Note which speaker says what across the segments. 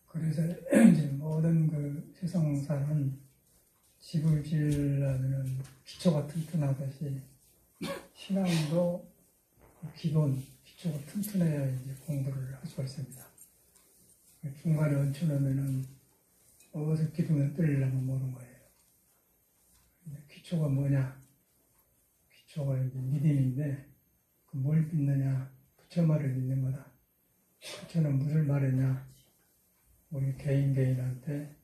Speaker 1: 그래서 이제 모든 그 세상사는 집을 지으려면 기초가 튼튼하듯이 신앙도 기초가 튼튼해야 이제 공부를 할 수가 있습니다. 중간에 얹혀놓으면은 어디서 기둥에 뚫리려면 모르는 거예요. 기초가 뭐냐? 기초가 이제 믿음인데, 그 뭘 믿느냐? 부처 말을 믿는 거다. 부처는 무슨 말이냐? 우리 개인한테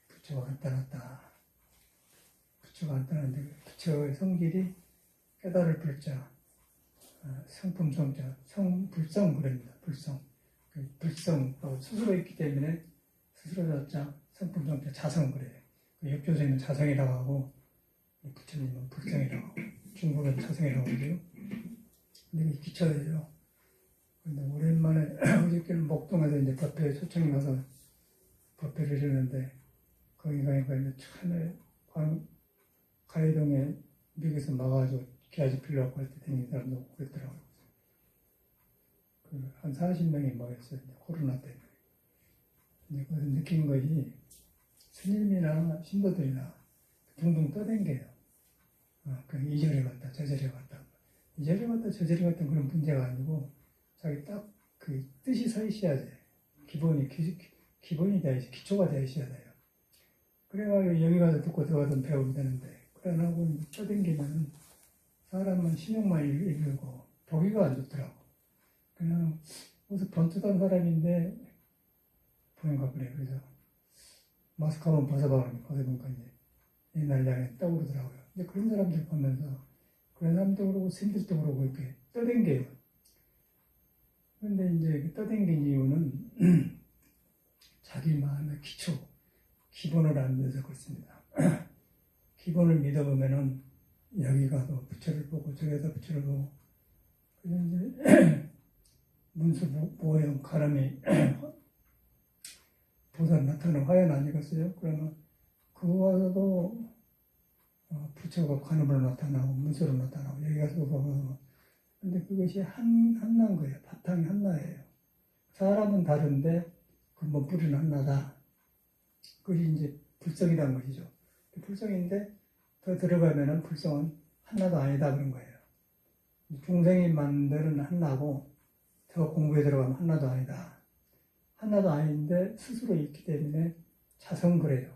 Speaker 1: 부처가 나타났다. 부처가 나타났는데, 부처의 성질이 깨달을 불자, 성품 성자, 불성 그럽니다. 불성. 불성, 스스로 있기 때문에 스스로 자자, 성품 성자, 자성 그래요. 역조에는 자성이라고 하고, 부처님은 불성이라고 하고, 중국은 자성이라고 하죠. 근데 이게 기초예요. 근데 오랜만에 어저께는 목동에서 이제 법회 초청이 가서 법회를 했는데, 거기 가니까 이제 처음에 가해동에 미국에서 막아가지고 기아지 필요하고 할 때 다니는 사람도 없고 그랬더라고요. 한 40명이 모였어요. 코로나 때문에. 근데 거기서 느낀 것이 스님이나 신도들이나 둥둥 떠댕겨요. 그냥 이 절에 갔다 저 절에 갔다. 이 절에 갔다 저 절에 갔다 그런 문제가 아니고 자기 딱 그 뜻이 서 있어야 돼요. 기본이 돼야 지 기초가 되어 있어야 돼요. 그래가지고 여기 가서 듣고 저 가서 배우면 되는데 그러나고 떠댕기면 사람은 신용만 읽고 보기가 안 좋더라고. 그냥 무슨 번투던 사람인데 보니까 그래요. 그래서 마스크 한번 벗어보니까 이제 옛날 양에 떠오르더라고요. 근데 그런 사람들 보면서 그런 사람도 그러고 스님들도 그러고 이렇게 떠댕겨요. 그런데 이제 떠댕긴 이유는 자기 마음의 기본을 안 믿어서 그렇습니다. 기본을 믿어보면은 여기 가서 부처를 보고 저기 가서 부처를 보고 그래서 이제 문수 모형 가람이 보살 나타나는 화연 아니겠어요? 그러면 그거 가서도 부처가 관음으로 나타나고 문수로 나타나고 여기 가서 보면 근데 그것이 한나인 거예요. 바탕이 한나예요. 사람은 다른데 근본 뿌리는 한나다. 그것이 이제 불성이라는 것이죠. 불성인데 더 들어가면은 불성은 한나도 아니다 그런 거예요. 중생이 만드는 한나고 더 공부에 들어가면 한나도 아니다. 한나도 아닌데 스스로 있기 때문에 자성 그래요.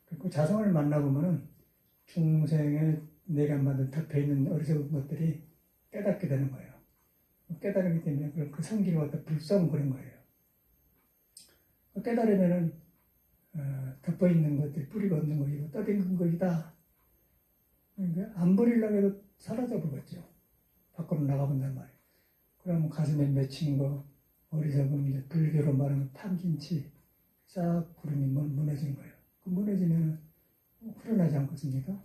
Speaker 1: 그 자성을 만나보면은 중생의 내가 만든 덮여있는 어리석은 것들이 깨닫게 되는 거예요. 깨달기 때문에 그 성질을 갖다 불성 그런 거예요. 깨달으면은 덮어있는 것들이 뿌리가 없는 것이고 떠댕긴 것이다. 그러니까 안 버리려고 해도 사라져 버렸죠. 밖으로 나가본단 말이에요. 그러면 가슴에 맺힌 거, 어리석음, 불교로 말하면 탐진치, 싹 구름이 무너진 거예요. 그 무너지면 흘러나지 않겠습니까?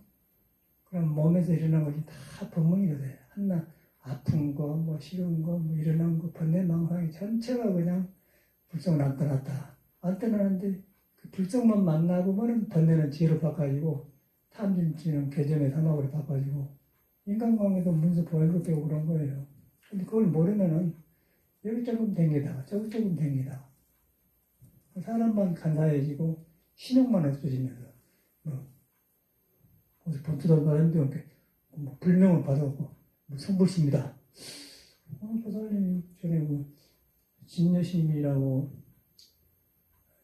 Speaker 1: 그럼 몸에서 일어난 것이 다 법문이 돼요. 한나 아픈 거, 뭐 싫은 거, 뭐 일어난 거, 번뇌망상이 전체가 그냥 불성을 안 떠났다. 안 떠나는데 그 불성만 만나보면은 번뇌는 지혜로 바꿔지고 탐진치는 개점의 사막으로 바꿔지고 인간관계도 문서 보행을 배우고 그런 거예요. 근데 그걸 모르면은 여기 조금 댕기다가 저기 조금 댕기다가 사람만 간사해지고 신용만 없어지면서 어디 번투던 사람들한테 뭐 불명을 받아오고 뭐 성불십니다. 보살님이 전에 진여심이라고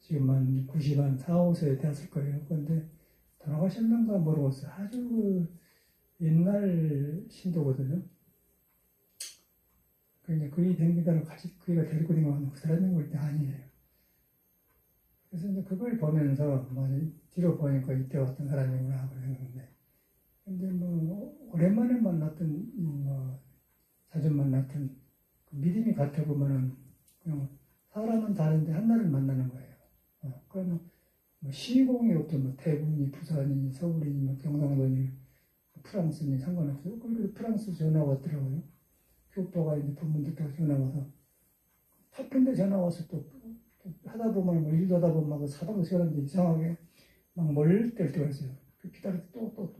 Speaker 1: 지금 한 90한 4, 5세 되었을 거예요. 그런데 돌아가셨는가 모르겠어요. 아주 옛날 신도거든요. 그러니까 그이 댕기다가 같이 그이가 데리고 댕기면 그 사람인 걸 때 아니에요. 그래서 이제 그걸 보면서 뒤로 보니까 이때 어떤 사람이구나 그랬는데 근데 오랜만에 만났던 자주 만났던 그 믿음이 같아 보면은 그냥 사람은 다른데 한나를 만나는 거예요. 그러면 시공이 없던 대구니 부산이 서울이니 경상도니 프랑스니 상관없어요. 그래서 프랑스 전화가 왔더라고요. 교포가 이제 법문 듣다가 전화 와서 바쁜데 전화 와서 또 하다 보면 일도 하다 보면 막 사다가 시간인데 이상하게 막 멀 때가 있어요. 기다릴 때 또.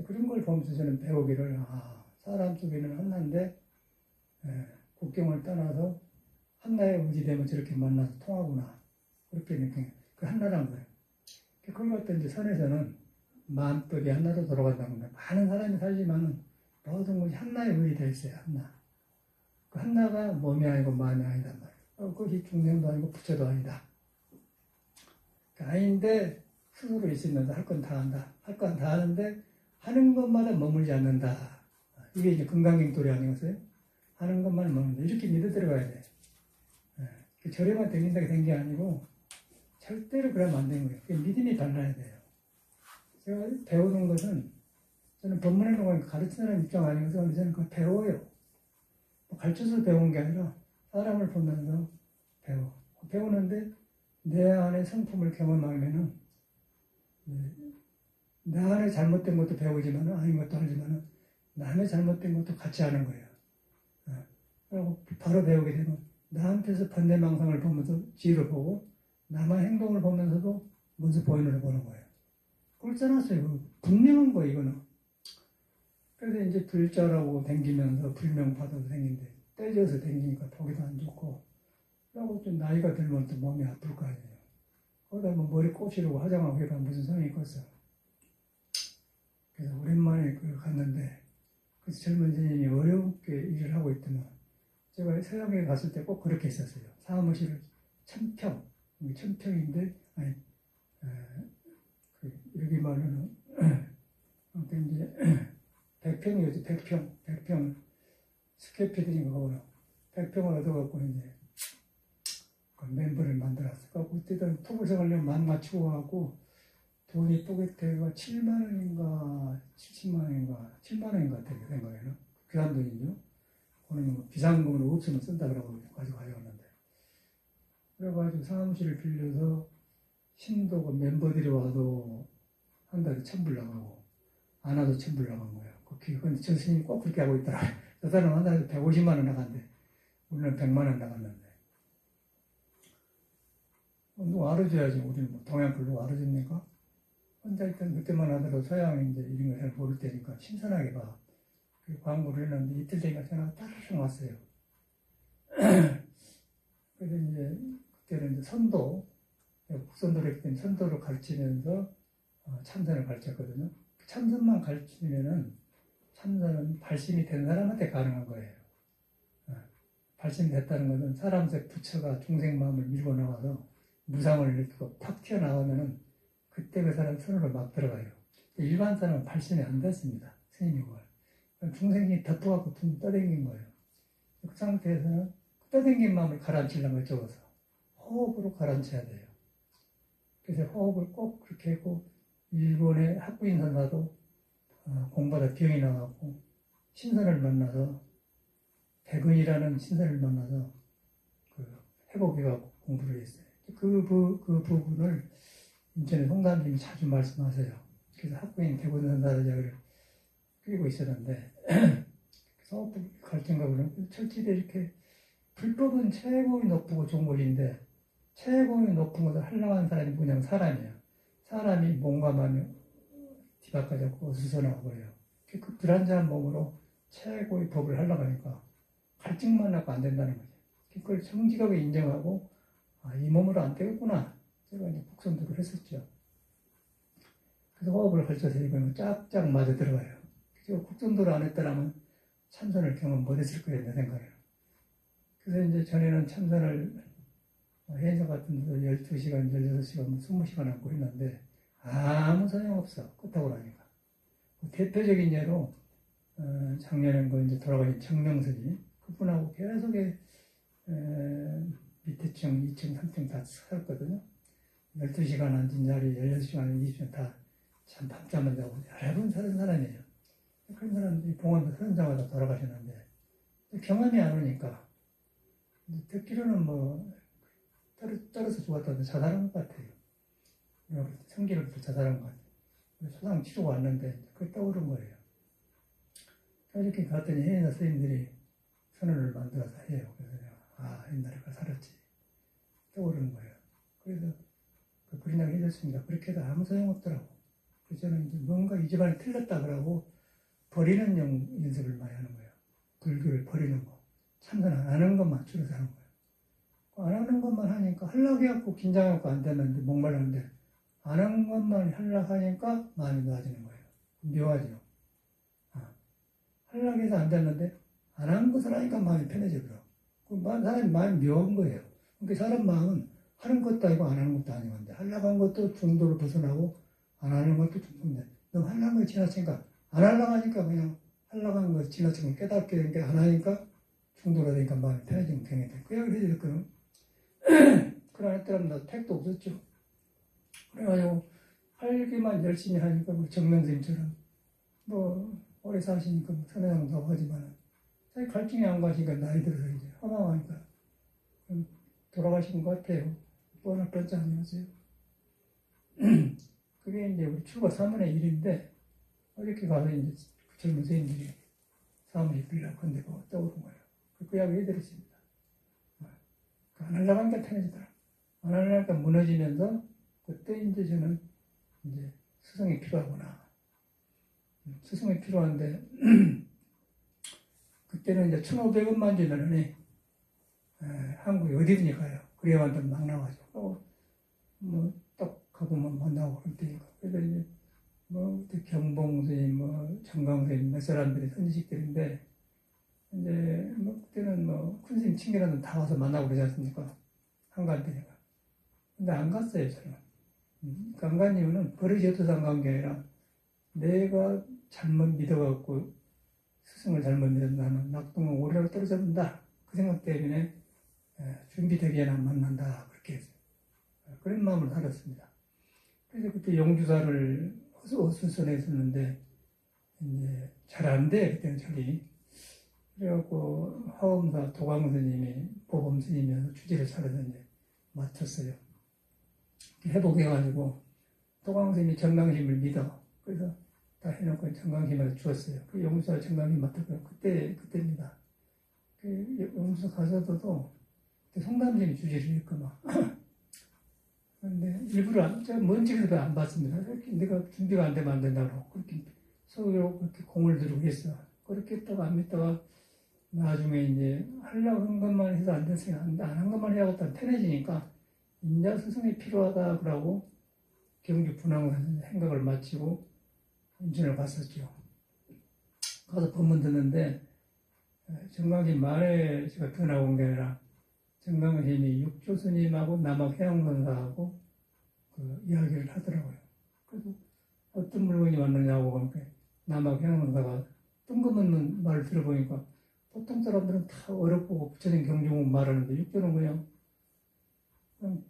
Speaker 1: 그런 걸 보면서 저는 배우기를 사람 속에는 한나인데 국경을 떠나서 한나의 의지되면 저렇게 만나서 통하구나. 그렇게 느끼는 그 한나란 거예요. 그걸 갖다 이제 선에서는 마음법이 한나로 돌아간다고 합니다. 많은 사람이 살지만은 모든 것이 한나의 의지되어 있어요. 한나. 그 한나가 몸이 아니고 마음이 아니단 말이에요. 그것이 중생도 아니고 부처도 아니다. 아닌데 스스로 있으면서 할 건 다 한다. 할 건 다 하는데 하는 것마다 머물지 않는다. 이게 이제 금강경도리 아니겠어요? 하는 것만 머문다. 이렇게 믿어 들어가야 돼. 절에만 댕긴다고 된 게 아니고 절대로 그러면 안 되는 거예요. 믿음이 달라야 돼요. 제가 배우는 것은 저는 법문에 놓고 가르치는 입장 아니어서 저는 그걸 배워요. 가르쳐서 배운 게 아니라 사람을 보면서 배워. 배우는데 내 안에 성품을 경험하면은 내 안에 잘못된 것도 배우지만은 아닌 것도 알지만은 남의 잘못된 것도 같이 하는 거예요. 그리고 바로 배우게 되면 나한테서 번뇌망상을 보면서 지혜를 보고 남의 행동을 보면서도 먼저 보이는 보는 거예요. 그걸 써놨어요. 분명한 거예요, 이거는. 그래서 이제 불자라고 댕기면서 불명파도 생긴데 떼져서 댕기니까 보기도 안 좋고 그리고 좀 나이가 들면 또 몸이 아플 거 아니에요. 거기다 뭐 머리 꼬시려고 화장하고 해가 무슨 소용이 있겠어. 그래서 오랜만에 갔는데 그 젊은 스님이 어렵게 일을 하고 있더만 제가 서양에 갔을 때 꼭 그렇게 했었어요. 사무실을 천평인데 아니 여기 말로는 아무튼 이제 100평이었지. 100평 스퀘어피트인가 그거는 100평을 얻어갖고 이제 그 멤버를 만들었어. 그때는 투불생 하려면 만 맞추고 하고 돈이 또그때가 7만 원인가 70만 원인가 7만 원인 것 같아요. 생각에는 귀한 돈이죠. 그거는 뭐 비상금으로 5천원 쓴다 그러고 가지고 가져갔는데 그래가지고 사무실을 빌려서 신도고 멤버들이 와도 한 달에 1,000불 나가고 안 와도 1,000불 나간 거예요. 근데 저 스님이 꼭 그렇게 하고 있더라고요. 저 사람은 한 달에 150만 원 나간대. 우리는 100만 원 나갔는데. 누가 알아줘야지. 우리는 뭐 동양불 누가 알아줍니까? 혼자 있던 그때만 하더라도 서양이 이제 이런 걸 잘 모를 때니까 신선하게 봐. 그 광고를 했는데 이틀 되니까 전화가 따르릉 왔어요. 그래서 이제 그때는 이제 국선도를 했기 때문에 선도를 가르치면서 참선을 가르쳤거든요. 참선만 가르치면은 참선은 발심이 된 사람한테 가능한 거예요. 발심이 됐다는 것은 사람의 부처가 중생 마음을 밀고 나가서 무상을 느끼고 탁 튀어나가면은 그때 그 사람 손으로 막 들어가요. 일반 사람은 발심이 안 됐습니다. 스님이 걸. 중생이 덮어갖고 둥 떠댕긴 거예요. 그 상태에서는 떠댕긴 마음을 가라앉히려면 적어서 호흡으로 가라앉혀야 돼요. 그래서 호흡을 꼭 그렇게 했고 일본의 학부인 선사도 공부하다 병이 나갖고 신선을 만나서 백은이라는 신선을 만나서 회복해갖고 공부를 했어요. 그 부분을 인천의 송담님이 자주 말씀하세요. 그래서 학부인 백은 선사를 끌고 있었는데 그래서 갈증가고는 철집에 이렇게 불법은 최고의 높고 좋은 것인데 최고의 높은 것을 하려고 하는 사람이 뭐냐면 사람이에요. 사람이 몸과 마음이 뒤바꿔 잡고 어수선하고 그래요. 그 불안정한 몸으로 최고의 법을 하려고 하니까 갈증만 낳고 안 된다는 거죠. 그걸 정직하게 인정하고 이 몸으로 안 되겠구나. 제가 이제 국선도를 했었죠. 그래서 호흡을 가르쳐서 이거는 쫙쫙 맞아 들어가요. 제가 국선도를 안 했더라면 참선을 경험 못했을 거예요. 내 생각에는. 그래서 이제 전에는 참선을 회사 같은 데서 12시간, 16시간, 20시간 하고 했는데 아무 소용없어. 끝하고 나니까. 대표적인 예로 작년에 이제 돌아가신 정명선이 그분하고 계속 밑에 층, 2층, 3층 다 살았거든요. 12시간 앉은 자리, 16시간, 20시간 다 참 밤잠을 자고 여러 번 사는 사람이에요. 그런 사람들이 봉헌도 현장마다 돌아가셨는데 경험이 안 오니까 듣기로는 뭐 떨어서 죽었다고 자살한 것 같아요. 성기로부터 자살한 것 같아요. 소상 치르고 왔는데 그게 떠오른 거예요. 이렇게 갔더니 해인사 스님들이 선언을 만들어서 해요. 그래서 내가 옛날에 그 살았지. 떠오르는 거예요. 그래서 그 그린다고 해줬습니다. 그렇게 해도 아무 소용없더라고. 그래서 저는 이제 뭔가 이 집안이 틀렸다 그러고 버리는 연습을 많이 하는 거예요. 불교를 버리는 거. 참선 안 하는 것만 줄여서 하는 거예요. 안 하는 것만 하니까 하려고 해갖고 긴장해갖고 안 되는데 목말랐는데 안 하는 것만 하려고 하니까 마음이 놓아지는 거예요. 묘하죠. 하려고 해서 안 됐는데 안 하는 것을 하니까 마음이 편해져 버려. 사람이 마음이 묘한 거예요. 그러니까 사람 마음은 하는 것도 아니고 안 하는 것도 아니고 하려고 하는 것도 중도를 벗어나고 안 하는 것도 중도인데 너무 하려는 거 지나치니까 안 하려고 하니까 그냥 하려고 하는 거 지나치고 깨닫게 된 게 안 하니까 중도가 되니까 마음이 편해지면 되겠다. 그 이야기를 해줬거든. 그러나 때는 나 택도 없었죠. 그래가지고 살기만 열심히 하니까 뭐 정명선생님처럼 뭐 오래 사시니까 뭐 선회장도 하지만 자기 갈증이 안 가시니까 나이 들어서 이제 허망하니까 돌아가신 것 같아요. 뻔한 뻔짜 아니었어요. 그게 이제 우리 출가 사문의 일인데 어저께 가서 이제 그 젊은 선생님들이 사문에 빌라고 건데 그거 떠오른 거예요. 그 이야기 해드렸습니다. 안 하려고 하니까 편해지더라. 안 하려고 하니까 무너지면서 그때 이제 저는 이제 스승이 필요하구나. 스승이 필요한데 그때는 이제 1,500원만 주면은 한국에 어디든지 가요. 그래야 완전 막 나와가지고 뭐딱 가보면 못 나오고 그럴 때니까. 그래서 이제 뭐 경봉 선생님, 뭐 정강 선생님 몇 사람들이 선지식들인데 이제 뭐 그때는 뭐 큰 스님 친구라도 다 와서 만나고 그러지 않습니까? 한가할 때니까. 근데 안 갔어요 저는. 안 간 이유는 버릇이 없어서 안 간 게 아니라 내가 잘못 믿어갖고 스승을 잘못 믿어서 나는 낙동은 오래로 떨어져 본다. 그 생각 때문에 준비되기 전에 안 만난다. 그렇게 했어요. 그런 마음을 가졌습니다. 그래서 그때 용주사를 어수선에 했었는데 이제 잘 안 돼. 그때는 저기. 그래갖고 화엄사 도광 스님이 보범 스님이어서 주지를 차려서 이제 맡았어요. 회복해가지고 도광 스님이 정강심을 믿어. 그래서 다 해놓고 정강심을 주었어요. 그 용주사 정강심 맡았고요. 그때입니다. 그 용주사 가서도 성담심이 주지를 했구만. 근데 일부러 먼 집에서도 안 봤습니다. 내가 준비가 안 되면 안 된다고 그렇게 서로 그렇게 공을 들이고 했어. 그렇게 했다가 안 믿다가 나중에 이제 하려고 한 것만 해서 안 됐으니까 안 한 것만 해야겠다 편해지니까 인자 스승이 필요하다 그러고 경주 분황 행각을 마치고 인천을 갔었죠. 가서 법문 듣는데 정강심 말에 제가 더 나온 게 아니라 정강심이 육조 스님하고 남학 해양선사하고 그 이야기를 하더라고요. 그래서 어떤 물건이 왔느냐고 그러니까 남학 해양선사가 뜬금없는 말을 들어보니까 보통 사람들은 다 어렵고 부처님 경종은 말하는데 육조는 그냥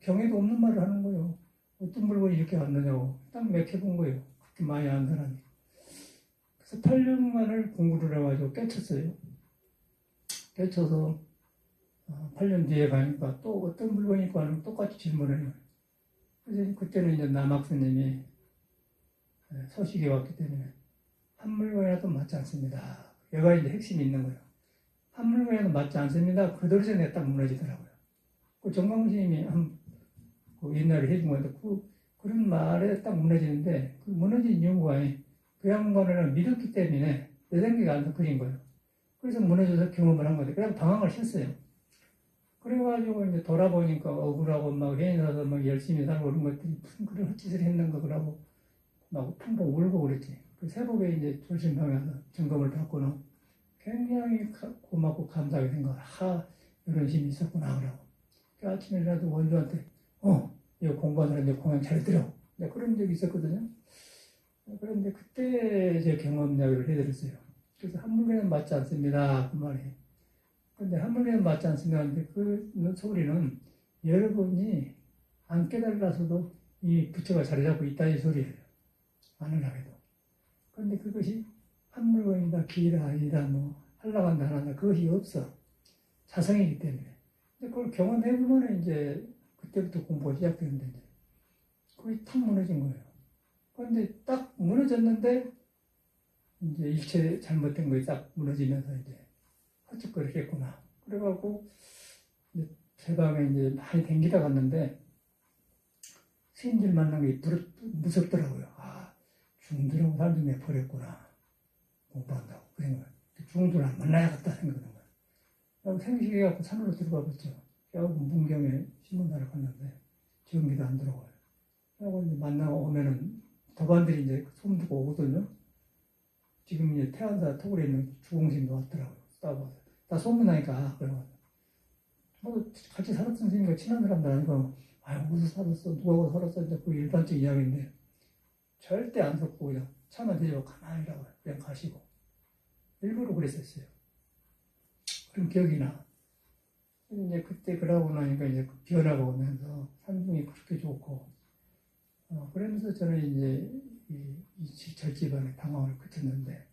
Speaker 1: 경에도 없는 말을 하는 거예요. 어떤 물건이 이렇게 왔느냐고 딱 맥혀본 거예요. 그렇게 많이 안 사람이. 그래서 8년간을 공부를 해가지고 깨쳤어요. 깨쳐서 8년 뒤에 가니까 또 어떤 물건이 있고 하는 똑같이 질문해요. 그래서 그때는 이제 남학스님이 소식이 왔기 때문에 한 물건이라도 맞지 않습니다. 여기가 이제 핵심이 있는 거예요. 한 물건이라도 맞지 않습니다. 그대로 전에 딱 무너지더라고요. 그 정광스님이 그 옛날에 해준 건데 그런 말에 딱 무너지는데 그 무너진 이유가 그 양반을 믿었기 때문에 내 생각이 안 그린 거예요. 그래서 무너져서 경험을 한 거예요. 그냥 방황을 했어요. 그래가지고 이제 돌아보니까 억울하고 막 해인사서 막 열심히 살고 그런 것들이 무슨 그런 헛짓을 했는가 그러고 막 펑펑 울고 그랬지. 그 새벽에 이제 졸신방에서 점검을 받고는 굉장히 고맙고 감사하게 생각을 이런 힘이 있었구나 그러고 그 아침에라도 원주한테 이거 공부하느라 공양 잘 들어. 그런 적이 있었거든요. 그런데 그때 제 경험 이야기를 해드렸어요. 그래서 한 물건은 맞지 않습니다. 그 말이. 근데 한 물건은 맞지 않습니다. 근데 그 소리는 여러분이 안 깨달아서도 이 부처가 자리 잡고 있다 이 소리예요. 안 하려고 해도. 그런데 그것이 한 물건이다, 기이다, 아니다, 뭐 하려고 한다, 안 한다. 그것이 없어. 자성이기 때문에. 근데 그걸 경험해보면 이제 그때부터 공부가 시작되는데 이제 거의 탁 무너진 거예요. 그런데 딱 무너졌는데 이제 일체 잘못된 거에 딱 무너지면서 이제 헛짓거리겠구나. 그래갖고 이제 제 방에 이제 많이 댕기다 갔는데 스님들 만난 게 무섭더라고요. 중들하고 사람들 내가 버렸구나. 공부한다고. 그런 거예요. 중들을 안 만나야겠다 생각하는 거예요. 생식해 갖고 산으로 들어가 봤죠. 저 문경에 신문사를 갔는데 전기도 안 들어와요. 그리고 이제 만나고 오면은 더반들이 이제 소문 듣고 오거든요. 지금 이제 태안사 토굴에 있는 주공신도 왔더라고요. 싸워서. 다 소문나니까, 그래가지고. 같이 살았던 선생님과 친한 사람들 아니고, 아유, 어디서 살았어? 누가 어디서 살았어? 이제 그 일반적 이야기인데, 절대 안 섞고 그냥 차만 대고 가만히 있라고요. 그냥 가시고. 일부러 그랬었어요. 그런 기억이 나. 이제 그때 그러고 나니까 이제 변화가 오면서 산중이 그렇게 좋고, 그러면서 저는 이제 이 절집안에 방황을 그쳤는데,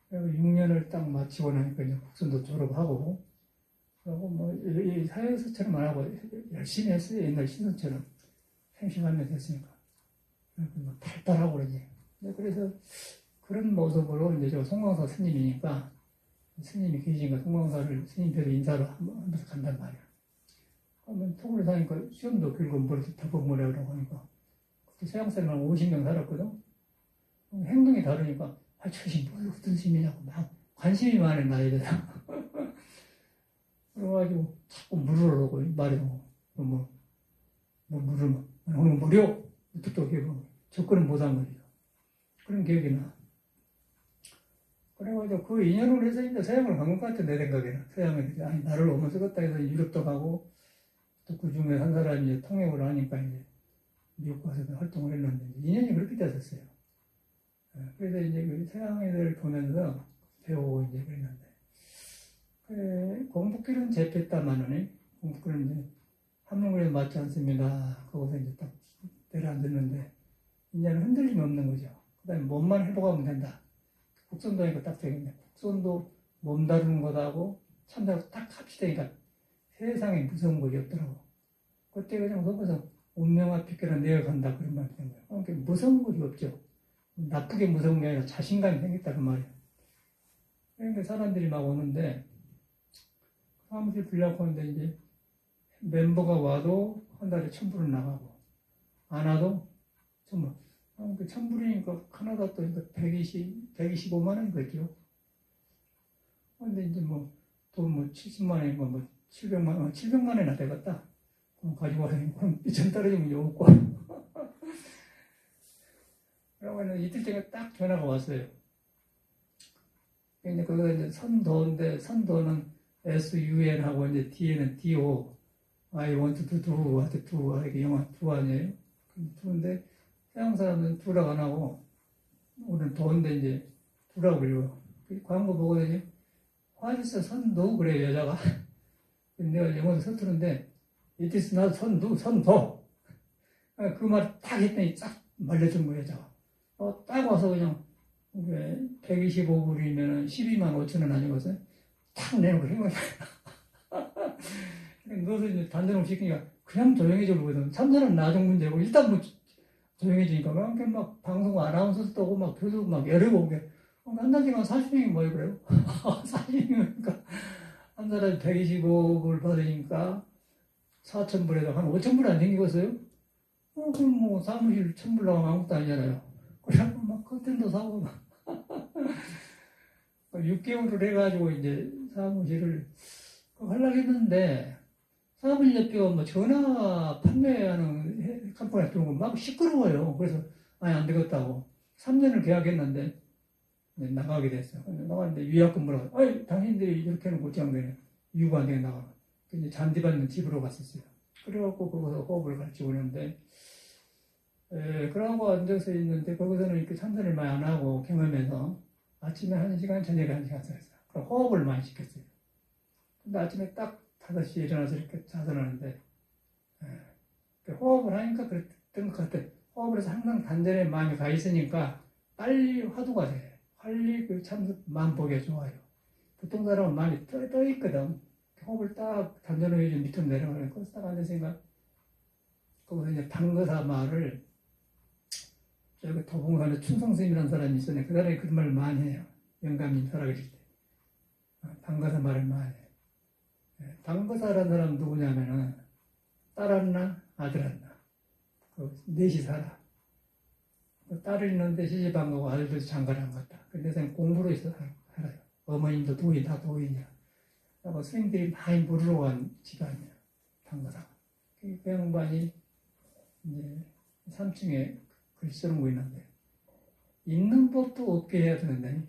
Speaker 1: 그리고 6년을 딱 마치고 나니까 이제 국선도 졸업하고, 그리고 뭐, 이 사회에서처럼 안 하고 열심히 했어요. 옛날 신선처럼. 생식하면서 했으니까. 그래서 막 발달하고 그러지. 그래서 그런 모습으로 이제 저 송광사 스님이니까, 스님이 계시니까 송광사를 스님께서 인사로 하면서 간단 말이야. 그러면 토굴에 사니까 시험도 길고 뭐라도 덮어보려고 하니까, 그때 서양사람은 50명 살았거든. 행동이 다르니까, 저씨 어떤 스님이냐고 막 관심이 많은 나이더라. 그래가지고 자꾸 물으라고 말이라고. 물으면, 오늘 무료! 똑똑하고 접근은 못한 거죠. 그런 기억이 나. 그래가지고 그 인연으로 해서 이제 서양을 간 것 같아, 내 생각에는. 서양에, 아니, 나를 오면 쓰겠다 해서 유럽도 가고, 또 그 중에 한 사람이 이제 통역을 하니까 이제 미국 가서 활동을 했는데, 인연이 그렇게 됐었어요. 그래서 이제 그 서양 애들 보면서 배우고 이제 그랬는데, 공부길은 재패했다마는, 공부길은 이제 한문글에 맞지 않습니다. 거기서 이제 딱 내려앉았는데, 이제는 흔들림이 없는 거죠. 그 다음에 몸만 회복하면 된다. 국선도 하니까 딱 되겠네. 국선도 몸 다루는 거다고 참다고 딱 합치다니까 세상에 무서운 것이 없더라고. 그때 그냥 거기서 운명아 비껴라 내려간다 그런 말이 된 거예요. 그러니까 무서운 것이 없죠. 나쁘게 무서운 게 아니라 자신감이 생겼다 그 말이에요. 그러니까 사람들이 막 오는데 사무실 빌려고 하는데 이제 멤버가 와도 한 달에 1,000불은 나가고 안 와도 1,000불. 그 1,000불이니까 하나다 또 125만 원이겠죠. 근데 이제 돈 70만 원이고 700만 원이나 되겠다. 그럼 가지고 와서 그럼 삐천 떨어지면 이제 없고. 그러고 이틀째가 딱 전화가 왔어요. 근데 거기가 이제 선도인데, 선도는 SUN하고 이제 D에는 DO, I want to do, what to do, 이렇게 영어 두 아니에요? 두인데, 서양 사람은 두라고 안 하고, 우리는 도인데 이제 두라고 그래요. 광고 보거든요. 화이트 선도, 그래요, 여자가. 내가 영어로 서투른데, it is not 선도, 선도. 그 말 딱 했더니 쫙 말려준 거예요, 여자가. 딱 와서 그냥, 125불이면 12만 5천 원 아니거든? 탁 내놓고 그런 거야. 너도 이제 단전을 시키니까 그냥 조용해져 보거든. 참사는 나중 문제고, 일단 조용해지니까 막 방송 아나운서도 오고 막 교수고 막 여러 오게. 한 달 동안 40명이 모여 그래요. 40명이니까. 한 사람이 125불 받으니까 4,000불에다 한 5,000불 안 생기겠어요? 그럼 사무실 1,000불 나가면 아무것도 아니잖아요. 그래서 막 커튼도 사고 막. 6개월을 해가지고 이제 사무실을 하려고 했는데, 사무실 옆에 전화 판매하는 컴퍼니가 들어오고 막 시끄러워요. 그래서, 안 되겠다고. 3년을 계약했는데, 나가게 됐어요. 나갔는데 위약금으로, 당신들이 이렇게 하는 고치 안 되네. 이유가 안 되게 나가. 근데 잔디받는 집으로 갔었어요. 그래갖고 거기서 호흡을 같이 오는데, 그러고 앉아서 있는데, 거기서는 이렇게 참선을 많이 안 하고 경험해서, 아침에 1시간, 저녁에 1시간 썼어요. 그럼 호흡을 많이 시켰어요. 근데 아침에 딱 5시에 일어나서 이렇게 자선하는데, 호흡을 하니까 그랬던 것 같아요. 호흡을 해서 항상 단전에 마음이 가 있으니까 빨리 화두가 돼. 빨리 그 참만 보기가 좋아요. 보통 사람은 마음이 떠 있거든. 호흡을 딱 단전을 좀 밑으로 내려가면 거기서 딱 앉았으니까, 거기서 이제 방거사 말을 저기 도봉산에 춘성스님이라는 사람이 있었네. 그 사람이 그런 말을 많이 해요. 영감님 살아계실 때. 방거사 말을 많이 해요. 방거사라는 사람은 누구냐면은, 딸 하나, 아들 하나. 넷이 살아. 딸을 있는데 시집안 가고 아들도 장가를 안 갔다. 근데 그 공부로 있어 살아요. 어머님도 도인, 다 도인이야. 그리고 스님들이 많이 물으러 간 집안이야. 장가상. 그 양반이 이제 3층에 글 쓰는 거 있는데, 있는 법도 없게 해야 되는데,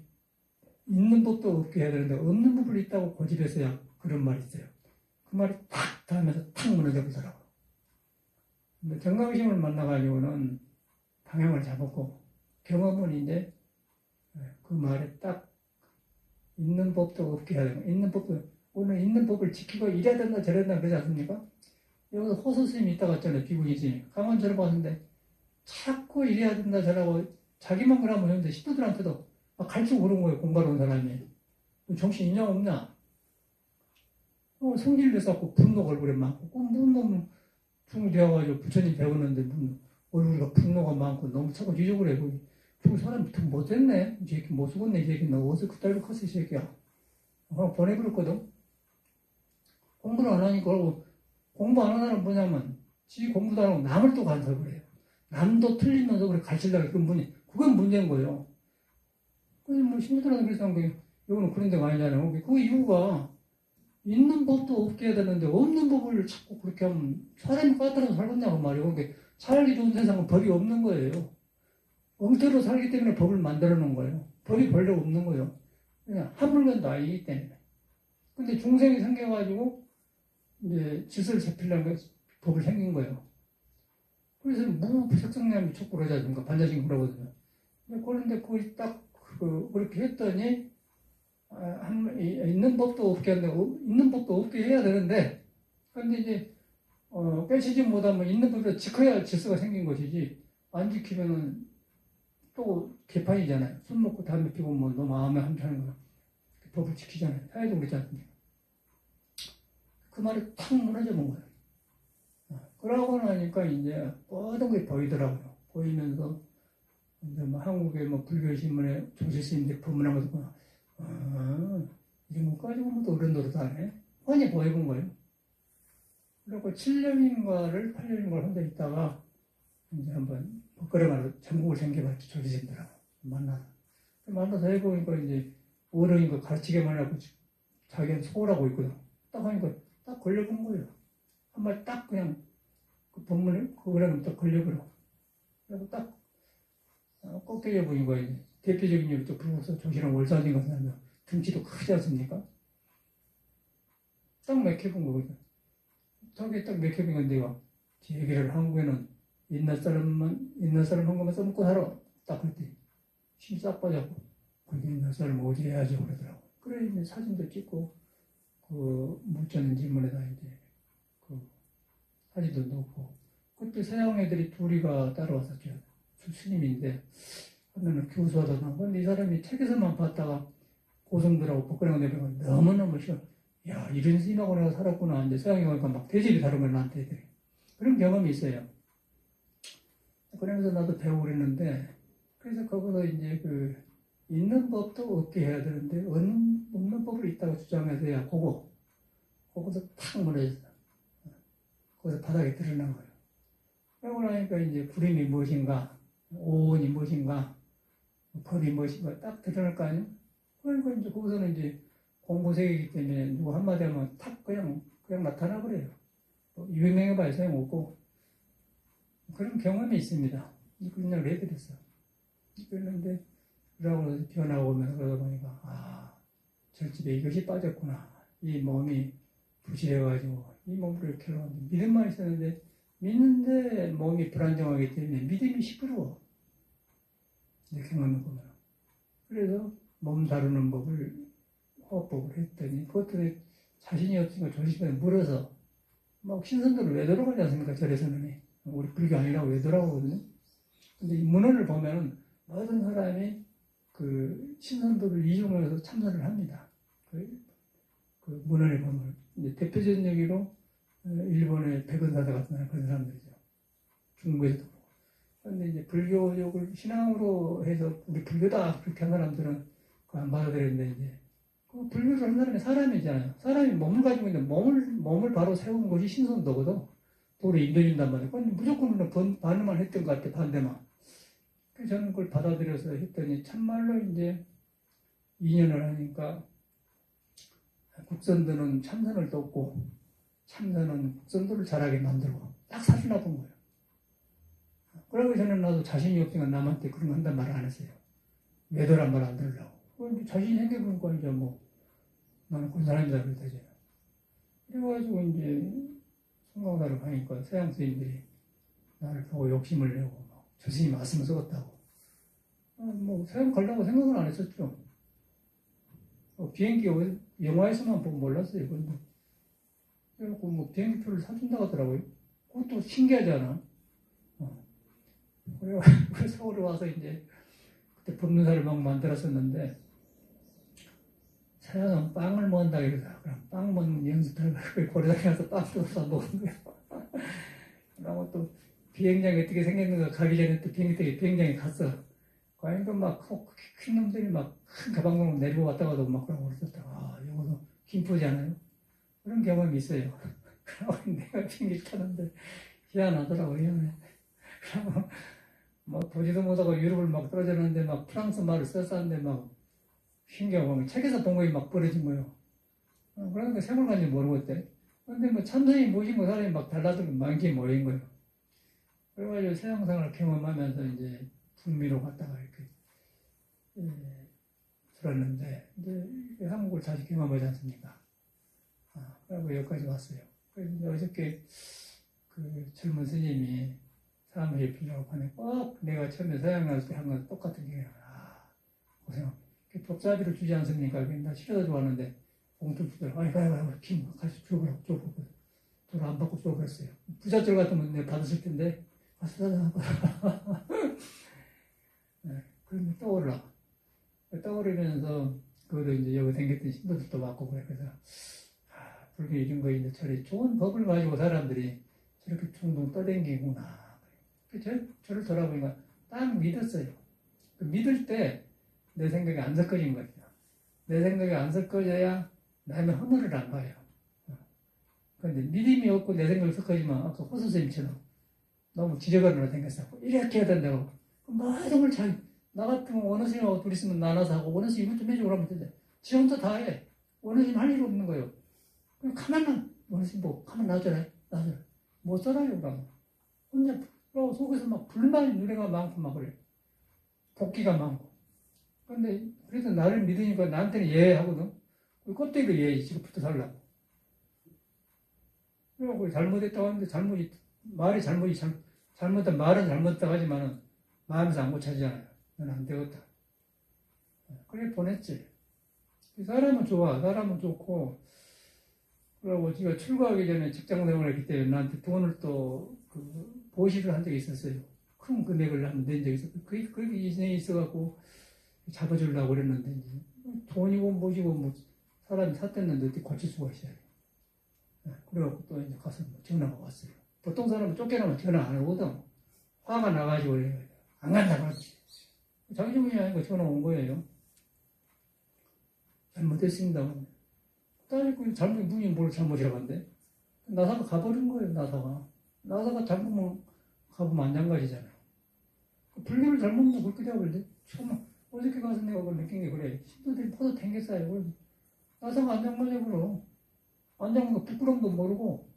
Speaker 1: 있는 법도 없게 해야 되는데, 없는 법을 있다고 고집해서야 그런 말이 있어요. 그 말이 탁 닿으면서 탁 무너져 버리더라고요. 근데 정강심을 만나가지고는 방향을 잡았고, 경험은 이제 그 말에 딱 있는 법도 없게 해야 되는, 있는 법도, 오늘 있는 법을 지키고 이래야 된다, 저래야 된다, 그러지 않습니까? 여기서 호소 스님이 있다 갔잖아요, 비구니 스님. 가만 들어봤는데, 자꾸 이래야 된다, 저라고 자기만 그러면 했는데, 식구들한테도 갈줄 모르는 거예요, 공부하러 온 사람이. 정신 있냐, 없냐? 성질 내서갖고 분노가 얼굴에 많고, 무슨 놈은 중되어가지고 부처님 배우는데, 얼굴에 분노가 많고, 너무 차고 지적을 해. 저 사람 더 못했네? 이 새끼 못 죽었네, 이 새끼. 너 어디서 그따위로 컸어, 이 새끼야. 그럼 보내버렸거든? 공부를 안 하니까, 공부 안 하는 사람은 뭐냐면, 지 공부도 안 하고 남을 또 간섭을 해요. 남도 틀리면서 그래 가르치려고 그건 문제인 거예요. 그래서 뭐, 신부들한테 그래서 한 거예요. 이거는 그런 데가 아니잖아요. 그 이유가, 있는 법도 없게 해야 되는데, 없는 법을 자꾸 그렇게 하면, 사람이 까다로워 살겠냐고 말이에요. 그러니까, 살기 좋은 세상은 법이 없는 거예요. 엉터리로 살기 때문에 법을 만들어 놓은 거예요. 법이 본래 없는 거예요. 그냥 한 물건도 아니기 때문에. 근데 중생이 생겨가지고, 이제 짓을 잡히려고 법을 생긴 거예요. 그래서 무부석성량이 촉구 그러지 않습니까? 반자신 그러거든요. 그런데 거기 딱, 그렇게 했더니, 있는 법도 없게 한다고, 있는 법도 없게 해야 되는데, 근데 이제, 깨치지 못하면 있는 법을 지켜야 질서가 생긴 것이지, 안 지키면은 또 개판이잖아요. 술 먹고 담배 피고 뭐 너무 마음에 함찮은 거. 법을 지키잖아요. 사회도 그렇지 않습니까? 그 말이 탁 무너져 본 거예요. 그러고 나니까 이제 모든 게 보이더라고요. 보이면서 이제 뭐 한국의 뭐 불교 신문에 조실스님들 법문한 거 듣고 이런 거 가지고 뭐 어른 노릇하네. 뻔히 보여본 거예요. 그리고 7년인가를 8년인가를 혼자 있다가 이제 한번 그래가지고 전국을 생겨봤죠. 조실스님들하고 만나서 해보니까 이제 어른인 거 가르치게만 하고 자기는 소홀하고 있거든. 딱 하니까 딱 걸려본 거예요. 한 말 딱 그냥 그 법문을 그거라면 딱 걸려버려. 그리고 딱 꺾여 보인 거예요. 대표적인 예로 또 불국사 조실한 월사진 같은 사람 등치도 크지 않습니까? 딱 맥혀본 거거든. 저게 딱 맥혀본 건데요. 제 얘기를 한국에는 옛날 사람 한 것만 써먹고 살아. 딱 그랬더니 힘 싹 빠졌고 근데 옛날 사람 어디 해야지 그러더라고. 그래 이제 사진도 찍고 그 물자는 질문에다 이제 그 사진도 넣고 그때 서양 애들이 둘이가 따라왔었죠. 스님인데 하나는 교수하다 나고 이 사람이 책에서만 봤다가 고성들하고 복근하고 내려가면 너무너무 싫어. 야 이런 스님하고 내가 살았구나. 이제 서양에 가니까 막 대접이 다른 걸 나한테 애들이. 그런 경험이 있어요. 그러면서 나도 배우고 그랬는데 그래서 거기서 이제 그 있는 법도 없게 해야 되는데 없는 법을 있다고 주장해서야 거기서 탁 무너졌어. 거기서 바닥에 드러난 거예요. 그러고 나니까 이제 구림이 무엇인가, 오온이 무엇인가, 법이 무엇인가 딱 드러날 거 아니에요? 그러니까 이제 거기서는 이제 공부세계이기 때문에 누구 한마디 하면 탁 그냥 나타나 버려요. 유명해봐야 소용없고 그런 경험이 있습니다. 그런 얘기를 해드렸어. 그랬는데 그러고 변화오면서 그러다 보니까 절집에 이것이 빠졌구나. 이 몸이 부실해가지고 이 몸을 이렇게 하는데 믿음만 있었는데 믿는데 몸이 불안정하기 때문에 믿음이 시끄러워. 이렇게 하는 거면. 그래서 몸 다루는 법을 호흡법을 했더니 그것들이 자신이 없으니까 조심해서 물어서 막 신선도를 왜 돌아가지 않습니까? 절에서는 우리 불교 아니라고 왜 돌아가거든요. 근데 이 문헌을 보면 모든 사람이 그 신선도를 이용해서 참선을 합니다. 그 문헌을 보면 이제 대표적인 얘기로 일본의 백은사자 같은 그런 사람들이죠. 중국에서도 그렇고. 그런데 이제 불교적을 신앙으로 해서 우리 불교다 그렇게 한 사람들은 그거 안 받아들였는데 이제 그 불교를 한 사람이 사람이잖아요. 사람이 몸을 가지고 있는데 몸을 바로 세운 것이 신선도거든. 도를 인도해준단 말이에요. 그건 무조건 반응만 했던 것 같아, 반대만. 그래서 저는 그걸 받아들여서 했더니 참말로 이제 2년을 하니까 국선들은 참선을 떴고 참선은 국선도를 잘하게 만들고 딱 사주나 본 거예요. 그러기 전에 나도 자신이 없으니까 남한테 그런 거 한단 말을 안 했어요. 외도란 말 안 들으려고. 자신이 생겨보니까 이제 뭐 나는 그런 사람이다 그러더죠. 그래가지고 이제 성강사를 가니까 서양 스님들이 나를 보고 욕심을 내고 저 스님 말씀을 썩었다고. 뭐 서양 가려고 생각은 안 했었죠. 비행기 영화에서만 보고 몰랐어요. 그런데 그래갖고 뭐 비행기표를 사준다고 하더라고요. 그것도 신기하잖아. 그래서 서울에 와서 이제 그때 법륜사를 막 만들었었는데 서양은 빵을 먹는다 그래서 그럼 빵 먹는 연습을 고려당에 가서 빵도 사 먹은 거예요. 그러고 또 비행장이 어떻게 생겼는가 가기 전에 또 비행장에 갔어. 그러니까 막 큰 놈들이 막 큰 가방으로 내리고 왔다 가도 막 그러고 그랬었다. 아, 이거도 김포지 않아요? 그런 경험이 있어요. 그러고 내가 비행기 타는데 희한하더라고, 희한해. 그러고 막 보지도 못하고 유럽을 막 떨어졌는데 막 프랑스 말을 썼었는데 막 신기하고 책에서 본 거에 막 벌어진 거예요. 그러니까 생활관지 모르겠대. 근데 뭐 참선이 모신 거 사람이 막 달라들고 많게 모인 거예요. 그래가지고 서양생활을 경험하면서 이제 북미로 갔다가 이렇게 들었는데 이제 한국을 다시 경험하지 않습니까? 그리고 여기까지 왔어요. 그래서 이제 어저께 그 젊은 스님이 사람을 필요하고 하네. 꼭 내가 처음에 서양 갈 때 한 건 똑같은 게 고생. 법사비를 주지 않습니까? 나 싫어서 좋아하는데 봉투 주더라고. 아이고, 김 같이 줘보라고. 돈 안 받고 줘버렸어요. 부잣집 같으면 내가 받았을 텐데 가서 사자. 네, 그러면 떠오르면서 그거를 이제 여기 댕겼던 신도들도 왔고 그래서 불교 이런 거 이제 저리 좋은 법을 가지고 사람들이 저렇게 둥둥 떠댕기구나. 저를 돌아보니까 딱 믿었어요. 그 믿을 때 내 생각이 안 섞어진 거죠. 내 생각이 안 섞어져야 남의 허물을 안 봐요. 그런데 믿음이 없고 내 생각이 섞어지면 아까 호수 선생님처럼 너무 지저분으로 생겼어. 이렇게 해야 된다고. 모든 걸 나 같으면 어느 스님하고 둘이 있으면 나눠서 하고 어느 스님 이것 좀 해주고 그러면 되는데 지 혼자 다 해. 어느 스님 할 일 없는 거예요. 그럼 가만만 어느 스님 보고 가만 놔줘라. 못 살아요. 그러면. 혼자 속에서 막 불만 누레가 많고 막 그래. 복기가 많고. 근데 그래도 나를 믿으니까 나한테는 예하거든. 껍데기도 예지. 지금 붙어 살라고. 그래갖고 잘못했다고 하는데 말이 잘못한 말은 잘못했다고 하지만은 마음에서 안 고쳐지잖아요. 넌 안 되겠다. 그래 보냈지. 사람은 좋아. 사람은 좋고. 그러고 지가 출가하기 전에 직장 생활을 했기 때문에 나한테 돈을 또 보시를 한 적이 있었어요. 큰 금액을 한번 낸 적이 있었고. 그게 이전에 있어갖고 잡아주려고 그랬는데 이제 돈이고 뭐지고 뭐 사람이 샀댔는데 어떻게 고칠 수가 있어요. 그래갖고 또 이제 가서 전화가 왔어요. 보통 사람은 쫓겨나면 전화 안 오거든. 화가 나가지고 안 간다고 하지. 자기 주문이 아니고 전화 온 거예요. 잘못했습니다. 따지고 문이 뭘 잘못이라고 한대. 나사가 가버린 거예요. 나사가 잘못하면 가보면 안장가지잖아요. 불교를 잘못 먹으면 그렇게 되어버린대. 처음 어저께 가서 내가 그걸 느낀 게 그래. 신도들이 포도 댕겼어요. 나사가 안장맞아버려. 안장은 부끄러움도 모르고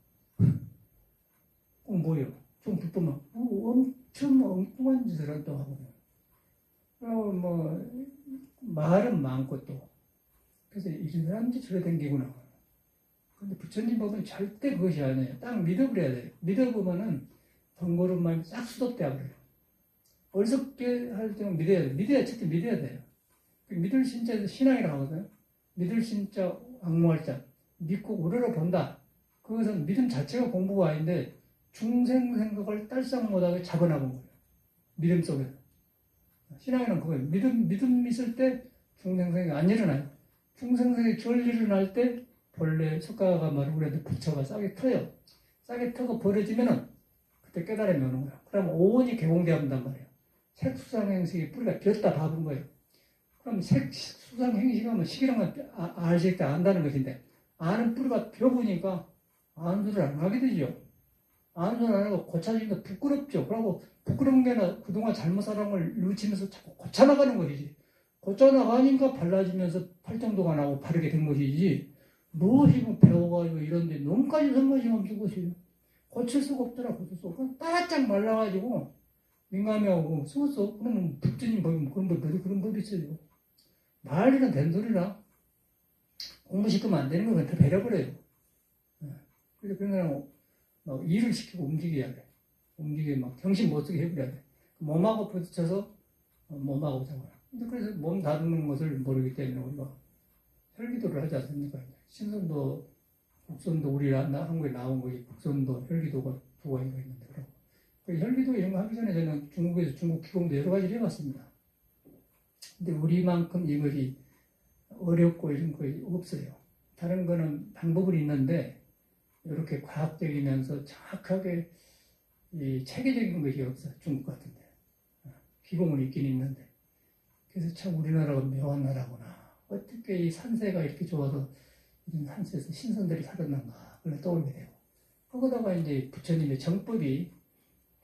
Speaker 1: 뭐예요? 좀 부끄러워. 엄청 엉뚱한 짓을 한다고 하거든요. 말은 많고 또 그래서 이 사람이 저래 댕기구나. 근데 부처님 법은 절대 그것이 아니에요. 딱 믿어버려야 돼요. 믿어보면은 번거로움만 싹 수독돼야 버려요. 어리석게 할 때는 믿어야 돼요. 첫째 믿어야 돼요. 믿을 신자에서 신앙이라고 하거든요. 믿을 신자, 악무할 자. 믿고 우러러 본다. 그것은 믿음 자체가 공부가 아닌데 중생 생각을 딸싹 못하게 잡아나본 거예요. 믿음 속에서. 신앙이란 그거예요. 믿음 있을 때 중생 생각이 안 일어나요. 중생 생각이 덜 일어날 때 본래 석가가 말하고 그래도 부처가 싸게 터요. 싸게 터고 버려지면은 그때 깨달음이 오는 거야. 그러면 오온이 개공되어본단 말이에요. 색수상행식이 뿌리가 비었다 봐본 거예요. 그럼 색수상행식하면 식이란 건 알실 때 안다는 것인데 아는 뿌리가 비어보니까 아는 소리를 안 하게 되죠. 아는 소리를 안 하고 고쳐지니까 부끄럽죠. 그러고 부끄러운 게 아니라 그동안 잘못 살아온 걸 누치면서 자꾸 고쳐나가는 것이지. 고쳐나가니까 발라지면서 팔정도가 나고 바르게 된 것이지 무엇이 뭐 배워가지고 이런데 눈까지 선거시면 죽으시요. 고칠 수가 없더라, 고칠 수가 없고. 바짝 말라가지고, 민감해하고, 쓰겠어. 그러면 북전이 보면 그런 법들이 그런 법이 있어요. 말이나 된소리나 공부시키면 안 되는 건 다 배려버려요. 그래서 그런 거는 막 일을 시키고 움직여야 돼. 움직이게 막 정신 못 쓰게 해버려야 돼. 몸하고 부딪혀서 몸하고 잡아라. 근데 그래서 몸 다루는 것을 모르기 때문에 우리가 혈기도를 하지 않습니까? 신선도, 국선도 우리나라 한국에 나온 거지. 국선도, 혈기도가 두 가지가 있는데 그러고. 그 혈기도 이런 거 하기 전에 저는 중국에서 중국 기공도 여러 가지를 해봤습니다. 근데 우리만큼 이것이 어렵고 이런 거 없어요. 다른 거는 방법은 있는데 이렇게 과학적이면서 정확하게 이 체계적인 것이 없어요. 중국 같은데. 기공은 있긴 있는데. 그래서 참 우리나라가 묘한 나라구나. 어떻게 이 산세가 이렇게 좋아서 이런 산세에서 신선들이 살았는가. 그걸 떠올리게 되고. 거기다가 이제 부처님의 정법이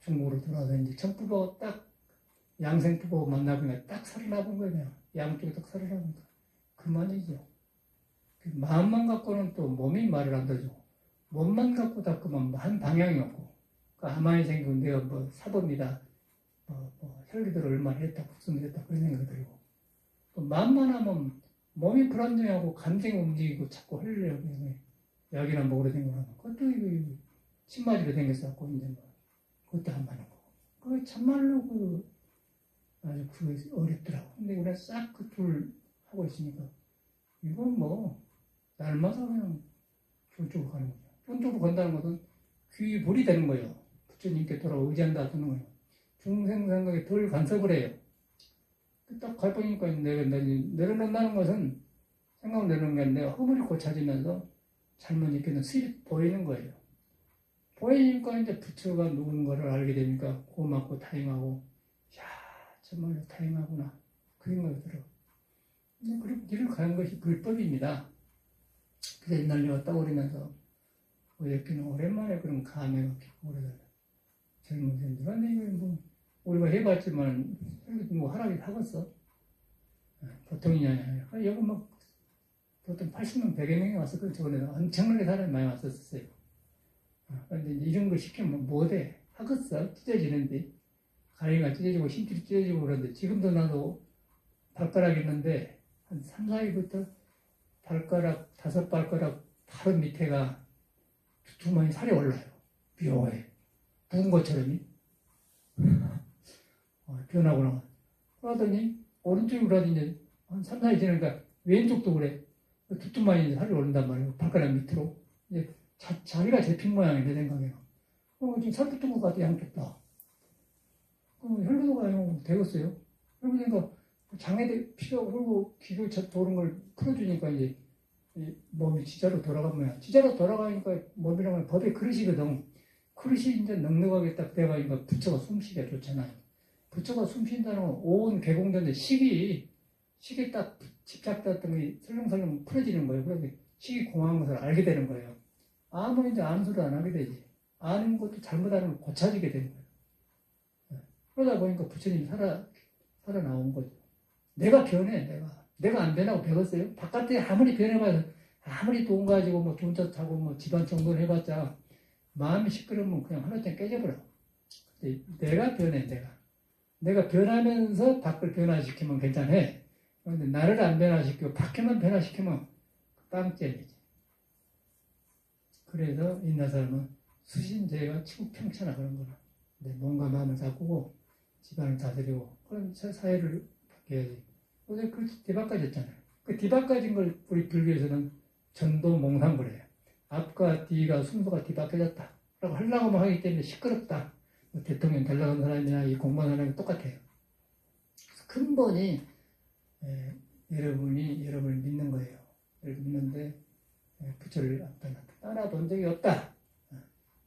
Speaker 1: 중국으로 들어와서 이제 정법하고 딱 양생법하고 만나보니까 딱 살아나본 거예요. 양쪽이 딱 살아나니까. 그만이죠. 마음만 갖고는 또 몸이 말을 안 들어주고, 몸만 갖고 닦으면 한 방향이 없고, 가만히 생기고 내가 뭐 사범이다, 혈기도를 얼마나 했다, 국선을 했다, 그런 생각이 들고, 또 마음만 하면 몸이 불안정하고 감정이 움직이고 자꾸 흘려고 약이나 먹으러 댕기면 그것도 신마지로 댕겨서 이제 뭐 그것도 안 맞는 거고. 그 참말로 아주 어렵더라고. 근데 우리가 싹 그 둘 하고 있으니까 이건 뭐 날마다 그냥 저쪽으로 가는 거죠. 저쪽으로 간다는 것은 귀불이 되는 거예요. 부처님께 돌아와 의지한다 하는 거예요. 중생 생각에 덜 간섭을 해요. 딱 가보니까 내려놓는다는 것은 생각을 내려놓는 게 아니라 허물이 고쳐지면서 잘못 느끼는 수입이 보이는 거예요. 보이니까 이제 부처가 누군가를 알게 되니까 고맙고 다행하고, 야, 정말로 다행하구나. 그런 생각이 들어. 근데 그렇게 길을 가는 것이 불법입니다. 그래서 옛날 내가 떠오르면서, 어저께는 오랜만에 그런 감회가 깊고 그러더라고요. 젊은 사람들. 근데 이거 뭐, 우리가 해봤지만, 뭐 하락이 하겠어. 보통이냐, 아니야. 여기 뭐, 보통 80명, 100여 명이 왔었거든. 저번에 엄청나게 사람이 많이 왔었어요. 근데 이런 거 시키면 못해. 하겠어. 찢어지는데. 가위가 찢어지고, 힘줄이 찢어지고 그러는데, 지금도 나도 발가락 있는데, 한 3, 4일부터 발가락, 5발가락 바로 밑에가 두툼하니 살이 올라요. 묘해. 부은 것처럼이. 변하구나. 그러더니, 오른쪽이 그러더니, 한 3, 4일 지나니까 왼쪽도 그래. 두툼하니 살이 오른단 말이에요. 발가락 밑으로. 이제 자기가 잡힌 모양이야, 내 생각에는. 지금 살 붙은 것 같아, 양쪽 다. 혈류도가 되겠어요. 그러니까 장에 피가 흐르고 기교 도는 걸 풀어주니까 이제 몸이 지자로 돌아간 모양. 지자로 돌아가니까 몸이란 법의 그릇이거든. 그릇이 이제 넉넉하게 딱 돼가니까 부처가 숨쉬기가 좋잖아요. 부처가 숨쉰다는 건 온 개공되는데 식이 딱 집착됐던 게 설렁설렁 풀어지는 거예요. 그래서 식이 공한 것을 알게 되는 거예요. 아무 이제 아는 소리 안 하게 되지. 아는 것도 잘못하는 걸 고쳐지게 되는 거예요. 그러다 보니까 부처님이 살아나온 거죠. 내가 변해, 내가 안 변하고 배웠어요. 바깥에 아무리 변해봐서, 아무리 돈 가지고 뭐 좋은 차 타고 뭐 집안 정돈을 해봤자, 마음이 시끄러우면 그냥 하나쯤 깨져버려. 근데 내가 변해, 내가 변하면서 밖을 변화시키면 괜찮아. 그런데 나를 안 변화시키고 밖에만 변화시키면 빵점이지. 그래서 옛날 사람은 수신제가 치국평천하 그런 거라. 몸과 마음을 바꾸고 집안을 다스리고 그런 사회를 바뀌어야지. 그래서 그 뒤바꿔졌잖아요. 그 뒤바꿔진 걸 우리 불교에서는 전도몽상불이에요. 앞과 뒤가 순서가 뒤바뀌어졌다 라고 하려고 하기 때문에 시끄럽다. 대통령 되려는 사람이나 이 공부하는 사람이 똑같아요. 근본이 여러분을 믿는 거예요. 여러분 믿는데 부처를 안 떠났다. 떠나본 적이 없다.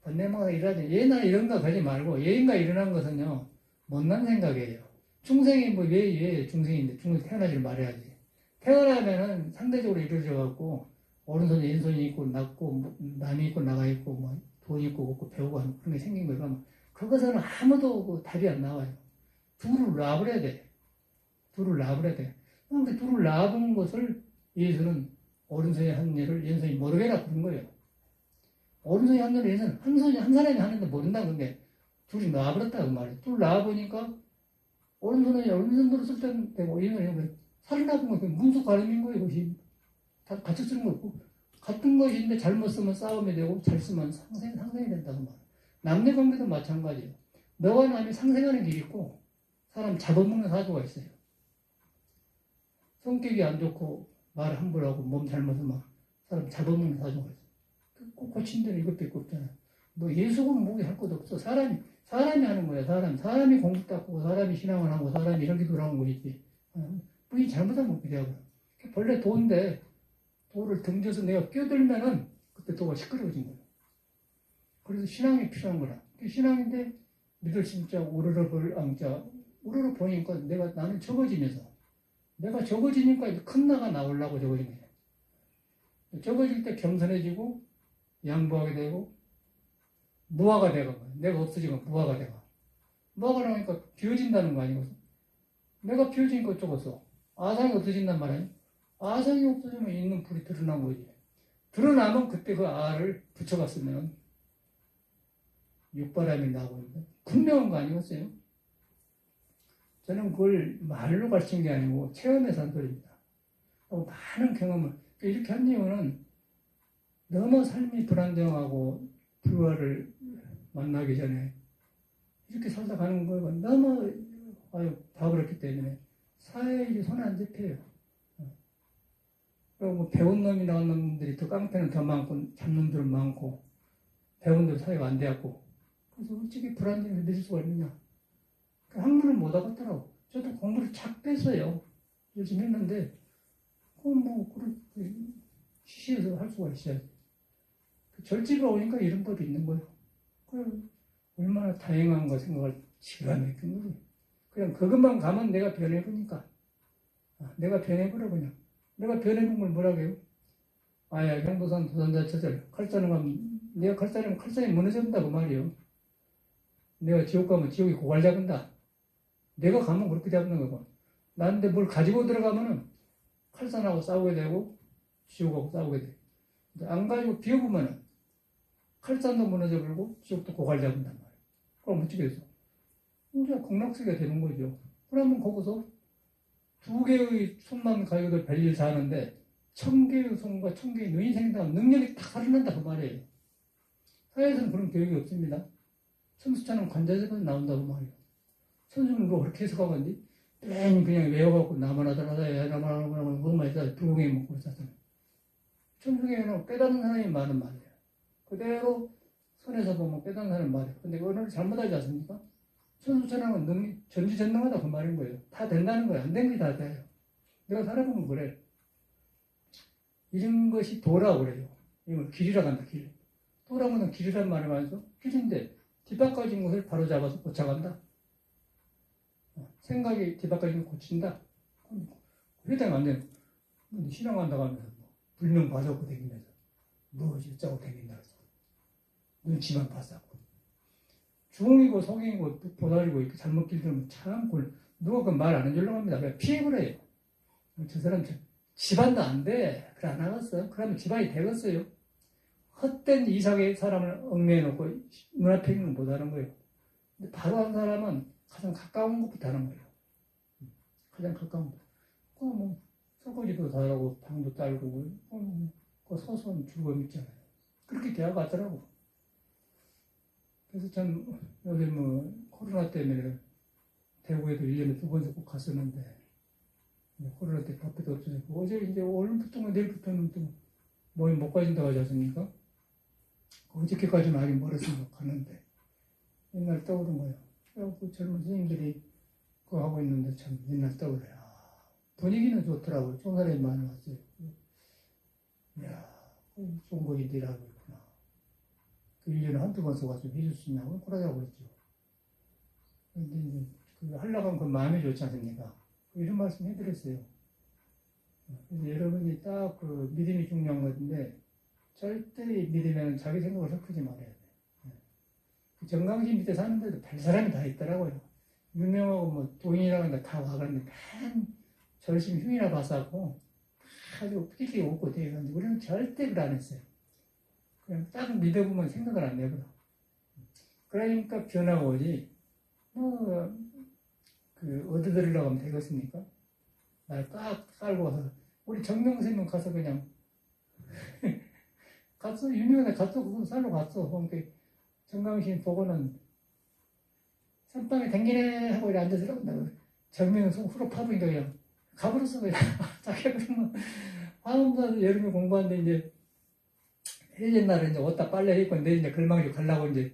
Speaker 1: 번뇌마가 일어나지. 예나 이런 거 가지 말고 예인가 일어난 것은요 못난 생각이에요. 중생이 뭐 왜 중생인데 중생 태어나지를 말해야지. 태어나면은 상대적으로 이루어져갖고 오른손에 왼손이 있고 낮고 남이 있고 나가 있고 뭐 돈 있고 없고 배우고 하는 그런 게 생긴 거예요. 그것은 아무도 답이 안 나와요. 둘을 놔버려야 돼. 둘을 놔본 것을 예수는 오른손이 한 일을 왼손이 모르게라 그런 거예요. 오른손이 한 일을 왼손, 한 사람이 하는데 모른다는 게 둘이 나와버렸다고 말이에요. 둘 나와보니까 오른손은 오른손으로 쓸 때는 되고, 왼손이 살아나본 거, 문수 가름인 거예요. 그것이 다 같이 쓰는 거고. 같은 것인데 잘못 쓰면 싸움이 되고, 잘 쓰면 상생이 된다고 말이에요. 남녀 관계도 마찬가지예요. 너와 남이 상생하는 길이 있고, 사람 잡아먹는 사주가 있어요. 성격이 안 좋고, 말 함부로 하고, 몸 잘못하면 사람 잡아먹는 사주가 있어요. 꼭 고친 데는 이것밖에 없잖아요. 뭐 예수군 뭐게 할 것도 없어. 사람이 하는 거야. 사람이 공부 닦고, 사람이 신앙을 하고, 사람이 이런 기도를 하는 거지. 부인이 잘못하면 못 기대하고. 본래 도인데, 도를 등져서 내가 끼어들면은, 그때 도가 시끄러워진 거야. 그래서 신앙이 필요한 거라. 신앙인데, 믿을 진짜 우러러 볼 앙자, 우러러 보니까 나는 적어지면서, 내가 적어지니까 큰 나가 나오려고 적어진 거야. 적어질 때 겸손해지고, 양보하게 되고, 무화가 되고, 내가 없어지면 무화가 되고. 무화가 나오니까 비워진다는 거 아니거든. 내가 비워지니까 어쩌겠어. 아상이 없어진단 말이야. 아상이 없어지면 있는 불이 드러난 거지. 드러나면 그때 그 알을 붙여갔으면 육바람이 나고 있는데 분명한 거 아니겠어요? 저는 그걸 말로 가르친 게 아니고 체험해서 한 소리입니다. 많은 경험을 이렇게 한 이유는 너무 삶이 불안정하고 불화를 만나기 전에 이렇게 살다 가는 거가 너무 봐버렸기 때문에 사회에 손 안 잡혀요. 그리고 뭐 배운 놈이 나온 놈들이 더 깡패는 더 많고 잡놈들은 많고 배운 놈 사회가 안 돼갖고 그래서 어떻게 불안정해서 믿을 수가 있느냐. 그 학문을 못 하겠더라고. 저도 공부를 착 뺐어요. 열심히 했는데 그건 뭐 그런 시시해서 할 수가 있어요. 그 절집에 오니까 이런 법이 있는 거예요. 그 얼마나 다행한가 생각을 기가 막힌 거지. 그냥 그것만 가면 내가 변해보니까 내가 변해버려 그냥. 내가 변해본 걸 뭐라고 해요? 아야 경도산 도산자처절 칼자는 가면 내가 칼자면 칼자에 무너진다 그 말이에요. 내가 지옥 가면 지옥이 고갈 잡은다. 내가 가면 그렇게 잡는 거고. 나한테 뭘 가지고 들어가면은 칼산하고 싸우게 되고 지옥하고 싸우게 돼. 안 가지고 비워보면은 칼산도 무너져버리고 지옥도 고갈 잡는단 말이에요. 그럼 어떻게 해서? 이제 공락수가 되는 거죠. 그러면 거기서 두 개의 손만 가지고도 별일 다 하는데 1000개의 손과 1000개의 눈이 생긴다면 능력이 다 살아난다 그 말이에요. 사회에서는 그런 교육이 없습니다. 천수차는 관자재만 나온다고 말이에요. 천수는 뭐 그렇게 해석하고 있는지 그냥 외워갖고 나만 하더라도 나만 하더라도 그것만 있다 불공에 먹고 있었잖아요. 천수에는 깨닫는 사람이 많은 말이에요. 그대로 손에서 보면 깨닫는 사람이 말이에요. 근데 그걸 잘못하지 않습니까? 천수천왕은 전지전능하다 그 말인 거예요. 다 된다는 거예요. 안 된 게 다 돼요. 내가 살아보면 그래. 이런 것이 도라고 그래요. 이건 길이라고 한다, 길. 도라고는 길이란 말을 하면서 길인데 뒤바꿔진 것을 바로 잡아서 고쳐간다. 생각이 뒤바꿔진 걸 고친다. 회당 안 되는 신앙한다고 하면서 불명 봐서고 다니면서 무엇이 어쩌고 다닌다. 눈치만 봤다고. 중이고 속이고 보살이고 이렇게 잘못 길들면 참 누가 그 말 안 해주려고 합니다. 그냥 피해버려요. 저 사람 집안도 안 돼. 그래 안 하겠어. 그러면 집안이 되겠어요. 헛된 이상의 사람을 얽매여놓고 눈앞에 있는 건 못하는 거예요. 근데 바로 한 사람은 가장 가까운 것부터 하는 거예요. 가장 가까운 것. 뭐 설거지도 잘하고 방도 딸고 그 소소한 즐거움 있잖아요. 그렇게 되어가더라고. 그래서 참 여기 뭐 코로나 때문에 대구에도 1년에 2번씩 꼭 갔었는데 코로나 때 밥도 없어지고 어제 이제 오늘부터는 내일부터는 또 모임 못 가진다고 하지 않습니까? 어저께까지는 아직 멀었으니까 갔는데 옛날 떠오른 거예요. 그 젊은 선생님들이 그거 하고 있는데 참 옛날 떠오르요. 분위기는 좋더라고요. 좋은 사람이 많이 왔어요. 이야, 좋은 거 일이라고 있구나. 그 1년에 한두 번 써가지고 해줄 수 있냐고 그러자고 그랬죠. 근데 이제 그 하려고 하면 그 마음이 좋지 않습니까? 이런 말씀 해드렸어요. 그래서 여러분이 딱 그 믿음이 중요한 건데 절대 믿으면 자기 생각을 섞지 말아야 돼. 정강심 밑에 사는데도 별 사람이 다 있더라고요. 유명하고 뭐 돈이라고 하니까 다 와가는데 다 열심히 흉이나 봤었고 아주 삐삐 웃고 되는데 우리는 절대 그걸 안 했어요. 그냥 딱 믿어보면 생각을 안 내거든. 그러니까 변화가 오지. 어디 들으려고 하면 되겠습니까? 날 딱 깔고 와서 우리 정명생은 가서 그냥 갔어. 유명한 갔어. 그건 살로 갔어. 그러니까 정강신 보고는 선방에 댕기네 하고 이렇게 앉아서 이러고 정명은 후로 파보니까 그냥 가버렸어. 그냥 자기가 그러면 화음사도 여름에 공부하는데 이제 해질 날은 이제 옷다 빨래 입고 내일 이제 걸망이로 가려고 이제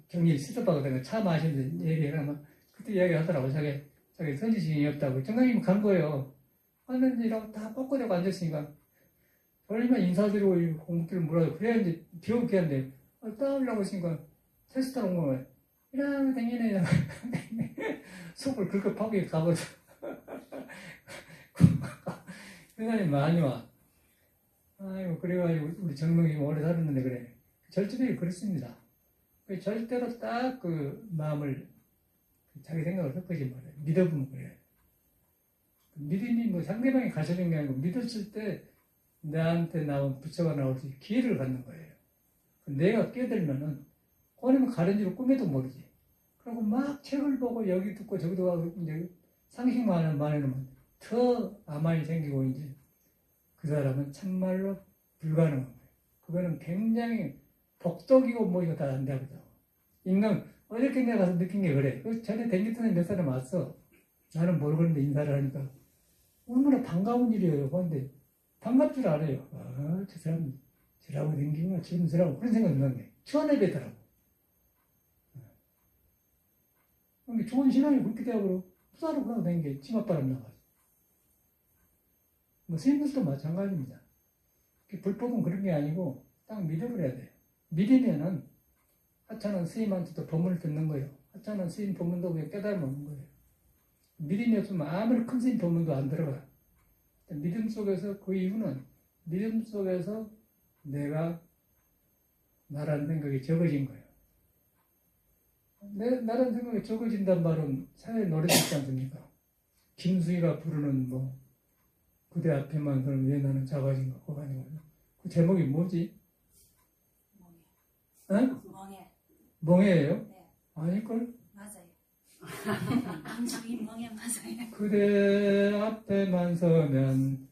Speaker 1: 경리 수습하거든요. 차 마시는데 얘기를 하면 그때 이야기 하더라고. 자기 선지식이 없다고. 정강이면 간 거예요. 왔는데 이러고 다 뻗고대고 앉았으니까 얼마나 인사드리고 공부를 물어요. 그래야 이제 비오게 한데 따오려고 했으니까 테스트하러 온 거예요. 이러면 댕기네. 속을 긁어 파고 가버려. 세상에 많이 와. 아이고, 그래가지고 우리 정명이 오래 살았는데 그래. 절제들이 그렇습니다. 절대로 딱 그 마음을 자기 생각을 섞지 말아요. 믿어보면 그래. 믿음이 뭐 상대방이 가르쳐준 게 아니고 믿었을 때 나한테 나온 부처가 나올 수 기회를 갖는 거예요. 내가 깨달으면은 그놈은 가른지로 꿈에도 모르지. 그리고 막 책을 보고 여기 듣고 저기도 가고 이제 상식만 해놓으면 더 아만이 생기고 이제 그 사람은 참말로 불가능한 거예요. 그거는 굉장히 복덕이고 뭐 이거 다 안 되거든. 인간 어저께 내가 가서 느낀 게 그래. 그 전에 댕기터에 몇 사람 왔어. 나는 모르겠는데 인사를 하니까 얼마나 반가운 일이에요. 그런데 반갑 줄 알아요. 저 사람 저라고 댕기구나. 지금 저라고 그런 생각이 드는 거예요. 처음에 뵈더라고. 그러니까 좋은 신앙이 그렇게 되어버리고 부사로 그러고 댕겨 치맛바람 나가지고. 뭐 스님들도 마찬가지입니다. 불법은 그런 게 아니고 딱 믿어버려야 돼요. 믿으면은 하찮은 스님한테도 법문을 듣는 거예요. 하찮은 스님 법문도 그냥 깨달음 얻는 거예요. 믿음이 없으면 아무리 큰 스님 법문도 안 들어가요. 믿음 속에서 그 이유는 믿음 속에서 내가 나라는 생각이 적어진 거예요. 나라는 생각이 적어진단 말은 사회에 노래도 있지 않습니까? 김수희가 부르는 뭐 그대 앞에만 그럼 왜 나는 작아진가 그거 아니고 그 제목이 뭐지? 멍해. 응?
Speaker 2: 멍해.
Speaker 1: 멍해예요?
Speaker 2: 네.
Speaker 1: 아닐걸?
Speaker 2: 맞아요. 암적이 멍해 맞아요.
Speaker 1: 그대 앞에만 서면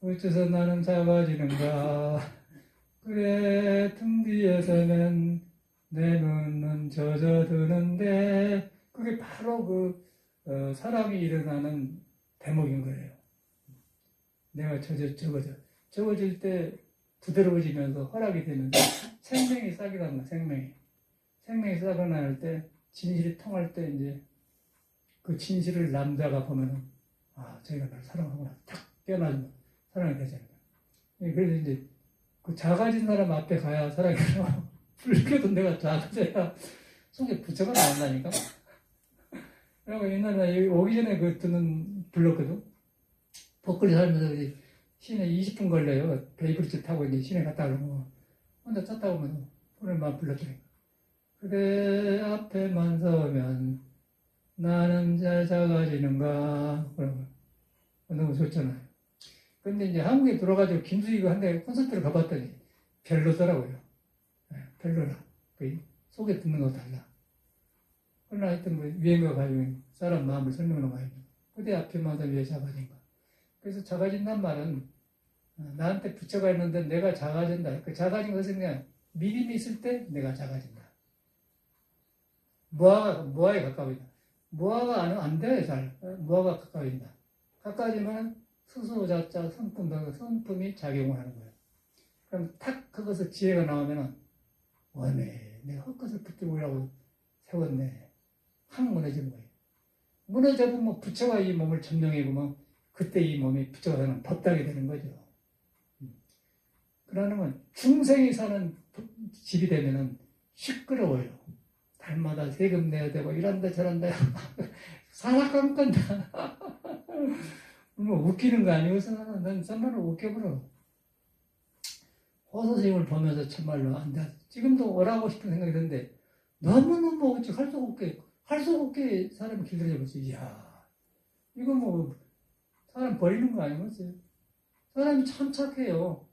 Speaker 1: 어째서 나는 작아지는가? 그래 등 뒤에 서면 내 눈은 젖어드는데 그게 바로 사람이 일어나는 대목인 거예요. 내가 적어질 때 부드러워지면서 허락이 되면서 생명이 싹이 나는 거야. 생명이 싹이 날 때 진실이 통할 때 이제 그 진실을 남자가 보면은 저희가 나를 사랑하구나 탁 깨어나면 사랑이 되잖아요. 그래서 이제 그 작아진 사람 앞에 가야 사랑이 나고 불교도 내가 작아져야 속에 부처가 나온다니까. 그리고 옛날에 여기 오기 전에 불렀거든. 복걸리 살면서 이제 시내 20분 걸려요. 베이브리지 타고 이제 시내 갔다 오면 혼자 차 타고 오면 오랜만에 불렀더니 그대 앞에만 서면 나는 잘 작아지는가 그러고 너무 좋잖아요. 근데 이제 한국에 들어가지고 김수희가 한데 콘서트를 가봤더니 별로더라고요. 별로라. 그 속에 듣는 거 달라. 그러나 하여튼 뭐 유행어 가지고 사람 마음을 설명하는 거 아니고 그대 앞에만 서면 왜 작아진가. 그래서 작아진단 말은 나한테 부처가 있는데 내가 작아진다. 그 작아진 것은 그냥 믿음이 있을 때 내가 작아진다. 무아에 가까워진다. 무아가 안 돼, 잘. 무아가 가까워진다. 가까워지면 수소자자 성품이 작용을 하는 거예요. 그럼 탁 그것을 지혜가 나오면은 원해 내가 헛것을 붙들고 세웠네. 확 무너지는 거예요. 무너져보면 부처가 이 몸을 점령해보면 그때 이 몸이 부처가 사는 법당이 되는 거죠. 그러면 중생이 사는 집이 되면은 시끄러워요. 달마다 세금 내야 되고 이런다 저런다 사사건 건다. 뭐 웃기는 거 아니고서 난 정말로 웃겨버려. 호소스님을 보면서 참말로 안 돼. 지금도 오라고 싶은 생각이 드는데 너무너무 어찌 할 수 없게 사람이 길들여져 버렸어. 이야 이거 뭐 사람 버리는 거 아니겠어요? 사람이 참 착해요.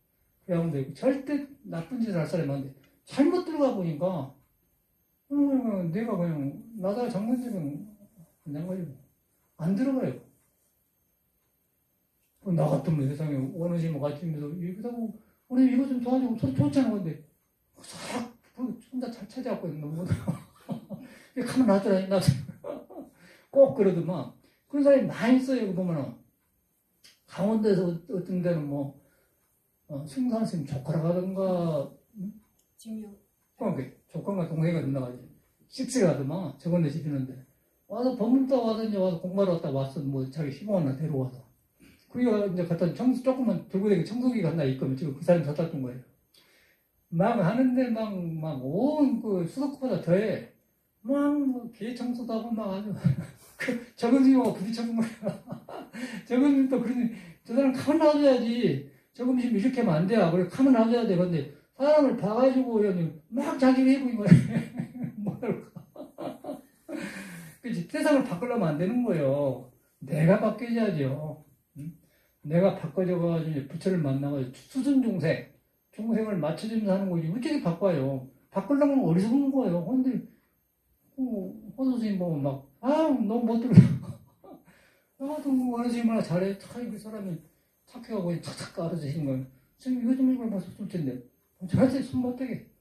Speaker 1: 그 양도 있고 절대 나쁜 짓을 할 사람이 아닌데 잘못 들어가 보니까 내가 그냥 나다가 장관님은 그냥 걸리고 안 들어가요. 나 같으면 세상에 어느 집뭐 같이 면서 이러다고 우리 이거 좀 도와주고 소리 좋잖아. 근데 싹 혼자 잘 찾아갖고 너무 가만 놔둬라. 꼭 그러더만. 그런 사람이 많이 있어요. 여기 보면은 강원도에서 어떤 데는 뭐 승산 스님 조카라 가든가
Speaker 2: 증명.
Speaker 1: 조카가 동생이 된다가지 식스가 하더만 저번에 집이는데 와서 법문따 와서 이제 와서 공부하러 왔다 왔어. 뭐 자기 시부모나 데려와서 그게 이제 갖다 조금만 들고 다니고 청소기가 하나 있거든. 지금 그 사람이 갖다 준 거예요. 막 하는데 막 온 그 수도꼭보다 더해. 막 개 청소도 하고 막 아주 적은 집하고 부딪혀본 거야. 적은 집도 그러니 저 사람 가만 놔둬야지. 적은 집 이렇게 하면 안 돼. 그래 가만 놔둬야 돼. 근데 사람을 봐가지고 막 자기를 해보인 거야. 뭐랄까. 그치 세상을 바꾸려면 안 되는 거예요. 내가 바뀌어야죠. 내가 바꿔져가지고 부처를 만나가지고 중생을 맞춰주면서 하는 거지. 어떻게 바꿔요? 바꾸려면 어리석은 거예요. 근데, 선생님 보면 막, 너무 못 들어. 나도 선생님 하나 잘해. 그 사람이 착해가고 착착 깔아주시는 거예요. 지금 이거 좀 읽어봐서 좀 텐데. 저한테 손 못 대게.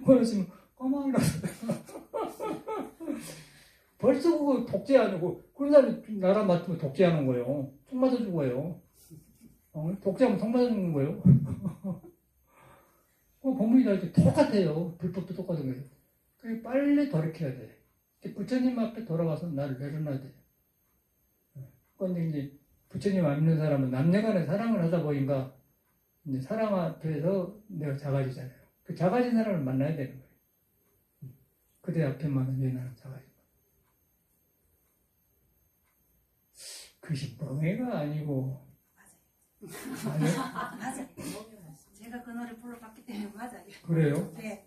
Speaker 1: 선생님, 가만히 놔서. 벌써 그거 독재 아니고, 그런 사람이 나라 맡으면 독재하는 거예요. 총 맞아 죽어요. 독재하면 총 맞아 죽는 거예요. 법문이 다 이렇게 똑같아요. 불법도 똑같은 거예요. 그게 빨리 돌이켜야 돼. 부처님 앞에 돌아가서 나를 내려놔야 돼. 그런데 이제 부처님 안 믿는 사람은 남녀간에 사랑을 하다 보니까 이제 사랑 앞에서 내가 작아지잖아요. 그 작아진 사람을 만나야 되는 거예요. 그대 앞에만 유인하는 작아지. 그것이 멍해가 아니고
Speaker 2: 맞아요. 제가 그 노래 불러봤기 때문에 맞아요.
Speaker 1: 그래요?
Speaker 2: 네.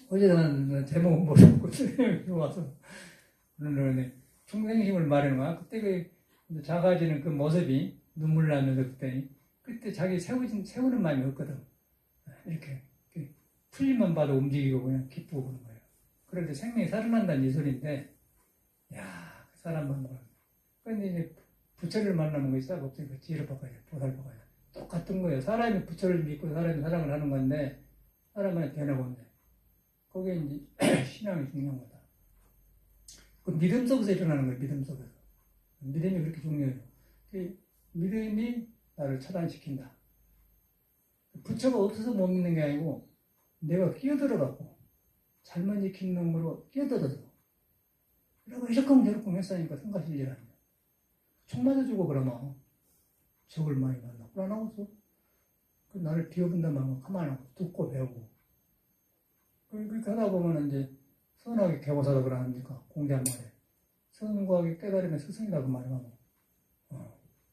Speaker 1: 어제 나는 제목은 모르고 선생님이 와서 그러네 충생심을 말하는 거야. 그때 그 작아지는 그 모습이 눈물 나면서 그때 자기 세우는 마음이 없거든. 이렇게 풀리만 봐도 움직이고 그냥 기쁘고 그런 거예요. 그런데 생명이 살아난다는 이 소리인데, 야, 그 사람 만나면. 근데 이제 부처를 만나는 것이 싹 없으니까 지혜를 바꿔야 돼. 보살 바꿔야 돼. 똑같은 거예요. 사람이 부처를 믿고 사람이 사랑을 하는 건데, 사람한테 변하고 있네. 그게 이제 신앙이 중요한 거다. 그 믿음 속에서 일어나는 거예요. 믿음 속에서. 믿음이 그렇게 중요해요. 그 믿음이 나를 차단시킨다. 부처가 없어서 못 믿는 게 아니고 내가 끼어들어갖고 잘못 익힌 놈으로 끼어들어서 이러고 이렇게 했으니까 성가실 일 아니야. 총 맞아주고 그러면 적을 많이 만나. 불안하고서 그 나를 비워본다 말고 가만히 하고 듣고 배우고 그렇게 하다 보면 이제 선하게 개고사다 그러니까 공자한 말에 선과하게 깨달으면 스승이다 그 말이야.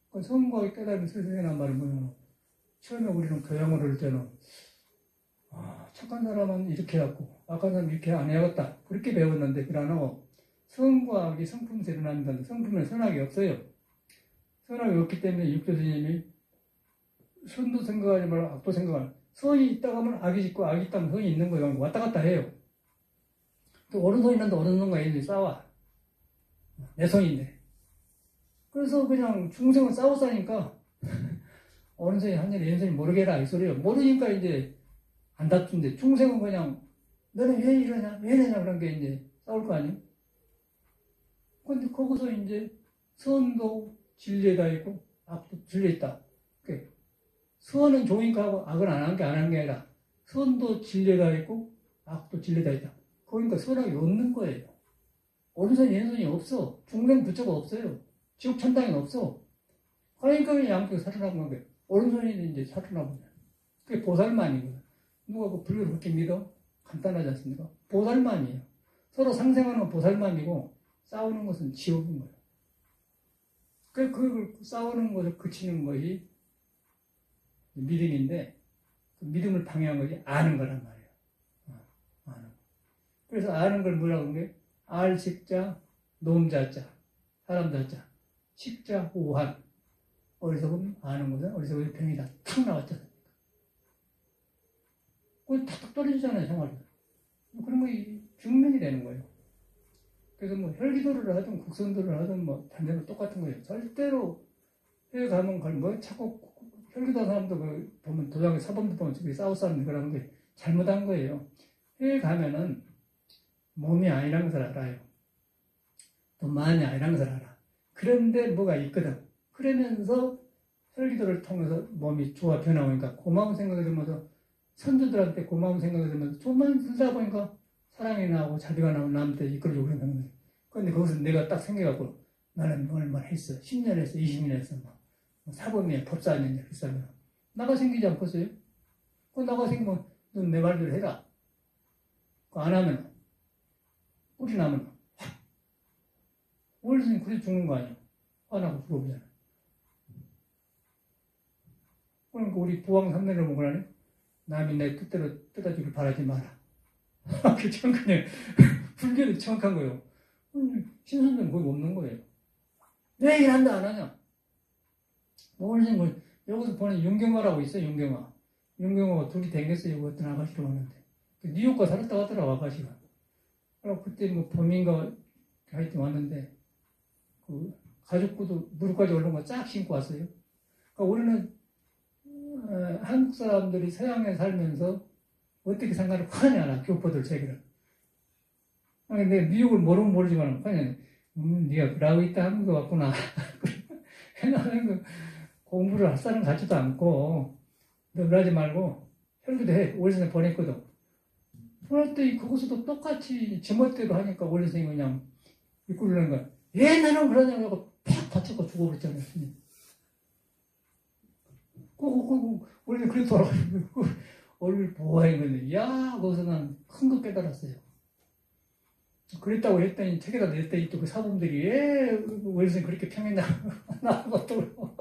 Speaker 1: 그 선과하게 깨달으면 스승이란 말이 뭐냐면 처음에 우리는 교양을 할 때는 착한 사람은 이렇게 해갖고 악한 사람은 이렇게 안 해야겠다 그렇게 배웠는데 그러나고 선과 악이 성품에서 일어난다는데 성품에 선악이 없어요. 선악이 없기 때문에 육조스님이 선도 생각하지 말고 악도 생각하지 말고 선이 있다고 하면 악이 있고 악이 있다면 선이 있는 거예요. 왔다 갔다 해요. 또 오른손이 있는데 오른손과 있는데 싸워. 내 손인데. 그래서 그냥 중생은 싸우자니까 오른손이 하늘에 왼손이 모르게라 이 소리예요. 모르니까 이제 안 다툰데 중생은 그냥 너는 왜 이러냐 왜 이러냐 그런 게 이제 싸울 거 아니에요. 근데 거기서 이제 선도 진리에다 있고 악도 진리에 있다. 선은 좋으니까 하고 악은 안 한 게 아니라 선도 진리에다 있고 악도 진리에다 있다. 그러니까 선악이 없는 거예요. 오른손이 왼손이 없어. 중생 부처가 없어요. 지옥 천당이 없어. 그러니까 양쪽이 살아나는 건데 오른손이 이제 살아나보냐. 그게 보살만이거든. 누가 그 불교를 그렇게 믿어? 간단하지 않습니까? 보살만이에요. 서로 상생하는 건 보살만이고 싸우는 것은 지옥인 거예요. 그 싸우는 것을 그치는 것이 믿음인데 그 믿음을 방해한 것이 아는 거란 말이에요. 아는 거. 그래서 아는 걸 뭐라고 하는 게 알식자, 놈자자, 사람자자, 식자, 우한. 어리석음 아는 것은 어리석음의 병이다. 탁 나왔잖아. 그거 탁탁 떨어지잖아요, 생활도. 그런 거 증명이 되는 거예요. 그래서 뭐 혈기도를 하든 국선도를 하든 뭐 반대로 똑같은 거예요. 절대로 해외 가면 뭐 자꾸 혈기도 사람도 그 보면 도장에 사범도 보면 저기 사우스하는 그런 게 잘못한 거예요. 해외 가면은 몸이 아니라는 것을 알아요. 또 마음이 아니라는 것을 알아. 그런데 뭐가 있거든. 그러면서 혈기도를 통해서 몸이 좋아 변화오니까 고마운 생각이 들면서 선조들한테 고마운 생각이 들면서 좀만 들다 보니까 사랑이 나오고 자비가 나오고 남한테 이끌어주고 그런 거예요. 그런데 거기서 내가 딱 생겨갖고 나는 얼마나 했어. 10년 했어. 20년 했어. 뭐 사범이야. 법사하면 비싸면. 나가 생기지 않겠어요? 그 나가 생기면 넌 내 말대로 해라. 그거 안 하면 꿀이 나면 원래는 그래 죽는 거 아니야. 안 하고 죽어보잖아. 그러니까 우리 부왕 삼내를 보고라니 남이 내 뜻대로 뜯어주길 바라지 마라. 그 정확하네. 불교도 정확한 거예요. 신선은 거의 없는 거예요. 왜 일한다 안 하냐? 원래는 뭐 여기서 보는 윤경화라고 있어. 윤경화가 둘이 댕겼어요. 어떤 아가씨로 오는데 뉴욕가 살았다 가더라고 아가씨가. 그래서 그때 뭐 범인가 하여튼 왔는데 그 가죽구두 무릎까지 올라온 거 쫙 신고 왔어요. 그러니까 우리는 한국 사람들이 서양에 살면서 어떻게 생각을 하냐 교포들 세계를. 아니 내가 뉴욕을 모르면 모르지만 그냥 네가 그러고 있다 하는 거 같구나. 해나가는 거 공부를 할 사람 같지도 않고 너 그러지 말고 혈기도 해. 원래 보냈거든. 보냈더니 그곳에도 똑같이 지멋대로 하니까 원래 선생님이 그냥 이끌려는 거야. 왜 나는 그러냐고 하고 팍 다쳤고 죽어버렸잖아요. 원래 그래 돌아가지고 얼굴 보호하는 건데, 야, 거기서 난 큰 거 깨달았어요. 그랬다고 했더니, 책에다 냈더니 또 그 사범들이, 원래 그렇게 평했냐고, 나하고 또.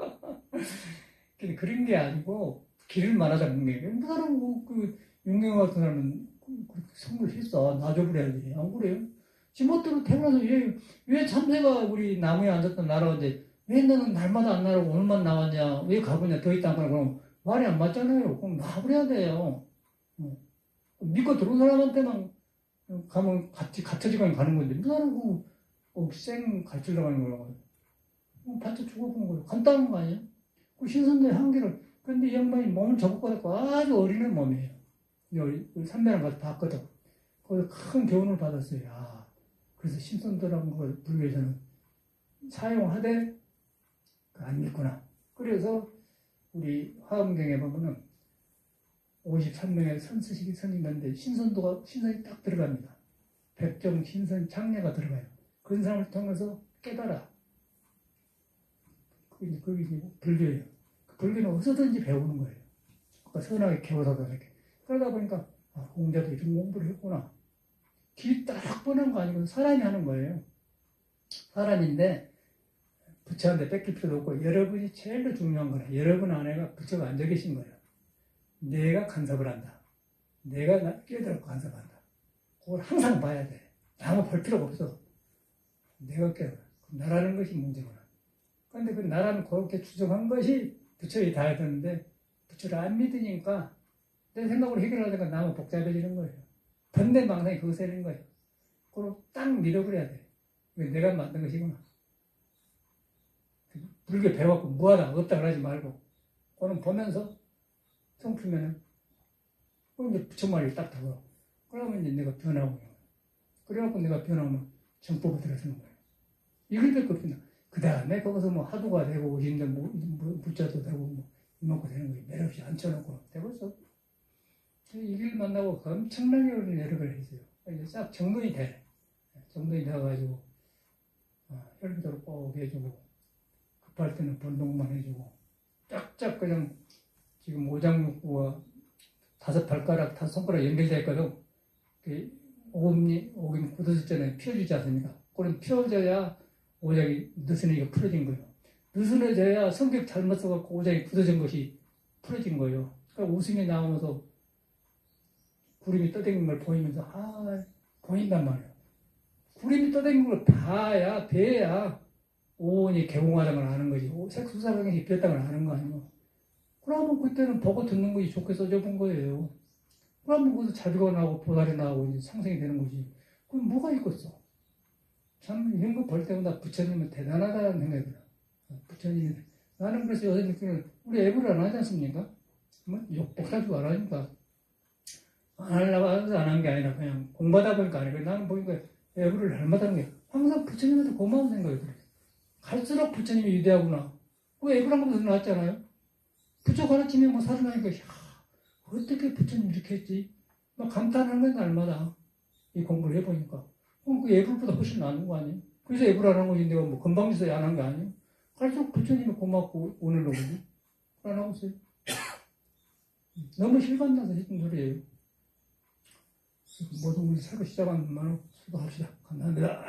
Speaker 1: 근데 그런 게 아니고, 길을 말하자는 게, 그 사람, 윤경화 같은 사람은 선물 했어. 놔줘버려야지. 안 그래요? 지멋대로 태어나서 왜 참새가 우리 나무에 앉았던 날아오는데, 왜 너는 날마다 안 날아오고 오늘만 나왔냐? 왜 가보냐? 더 있다 안 가냐? 그럼 말이 안 맞잖아요. 그럼 놔버려야 돼요. 믿고 들어온 사람한테만 가면 갇혀지고 가는 건데, 무슨 쌩 가르치려고 하는 거라고. 다쳐 죽어본 거예요. 간단한 거 아니에요? 그 신선도의 한계를. 근데 이 양반이 몸을 접어받았고 아주 어린애 몸이에요. 우리 삼매랑 가서 봤거든. 거기서 큰 교훈을 받았어요. 야, 그래서 신선도라는 걸 불교에서는 사용하되 안 믿구나. 그래서 우리 화엄경에 보면은 53명의 선스식이 선임인데 신선이 딱 들어갑니다. 백정, 신선, 장례가 들어가요. 그런 사람을 통해서 깨달아. 그게 불교예요. 불교는 어디서든지 배우는 거예요. 그러니까 선하게 개워서도 이렇게. 그러다 보니까 공자도 이런 공부를 했구나. 길이 딱 뻔한 거 아니고 사람이 하는 거예요. 사람인데 부처한테 뺏길 필요도 없고 여러분이 제일 중요한 거라. 여러분 안에가 부처가 앉아 계신 거예요. 내가 간섭을 한다. 내가 깨달고 간섭한다. 그걸 항상 봐야 돼. 아무 볼 필요가 없어. 내가 깨달아. 나라는 것이 문제구나. 그런데 그 나라는 그렇게 추정한 것이 부처에 닿아야 되는데 부처를 안 믿으니까 내 생각으로 해결하려니까 너무 복잡해지는 거예요. 번뇌망상이 그것에 있는 거예요. 그걸 딱 밀어버려야 돼. 이거 내가 만든 것이구나. 불교 배워갖고 뭐하다 없다 그러지 말고 그거는 보면서 성품면은 이제 부처 말이 딱 타고 그러면 이제 내가 변하고 그래갖고 내가 변하면 정법을 들어서는 거예요. 이글밖에 없습니다. 그 다음에 거기서 뭐 하도가 되고 오신데 부처도 되고 뭐 이만큼 되는 거예요. 매력없이 앉혀놓고 되고서 이 길 만나고 엄청나게 어려운 여러 가지 있어요. 이제 싹 정돈이 돼. 정돈이 돼가지고 혈기도를 꼭 해주고 급할 때는 번동만 해주고 쫙쫙 그냥 지금 오장육부와 5발가락 5손가락 연결되어 있거든. 오금이 굳어질 때는 펴주지 않습니까? 그럼 펴져야 오장이 느슨하게 풀어진 거예요. 느슨해져야 성격 잘못 써갖고 오장이 굳어진 것이 풀어진 거예요. 그러니까 웃음이 나오면서 구름이 떠다니는 걸 보이면서 보인단 말이에요. 구름이 떠다니는 걸 봐야 뵈야 오온이 개공하다는 걸 아는 거지. 색소사방이 입혔다는 걸 아는 거 아니고. 그러면 그때는 보고 듣는 것이 좋게 써져 본 거예요. 그러면 거기서 자비가 나오고 보살이 나오고 이제 상승이 되는 거지. 그럼 뭐가 있겠어? 참 이런 거 볼 때마다 부처님은 대단하다는 생각이 들어. 부처님이 나는 그래서 요새 느끼는 우리 애부를 안 하지 않습니까? 뭐 욕복사주고 안 하니까 안 하려고 해서 안 한 게 아니라 그냥 공부하다 보니까 아니고 나는 보니까 애부를 닮았다는 게 항상 부처님한테 고마운 생각이 들어요. 갈수록 부처님이 위대하구나. 그 애부란 것부터 나왔잖아요. 부처 가르치면 뭐 살아나니까 야, 어떻게 부처님 이렇게 했지? 막 감탄하는 건 날마다 이 공부를 해보니까 그럼 그 애불보다 훨씬 나은 거 아니에요? 그래서 애불 안 한 거지 내가 뭐 금방 있어야 안 한 게 아니에요? 갈수록 부처님이 고맙고 오늘로 오지 안 하고 있어요. 너무 실감나서 했던 소리예요. 모든 우리 새로 시작한 것만으로 수고합시다. 감사합니다.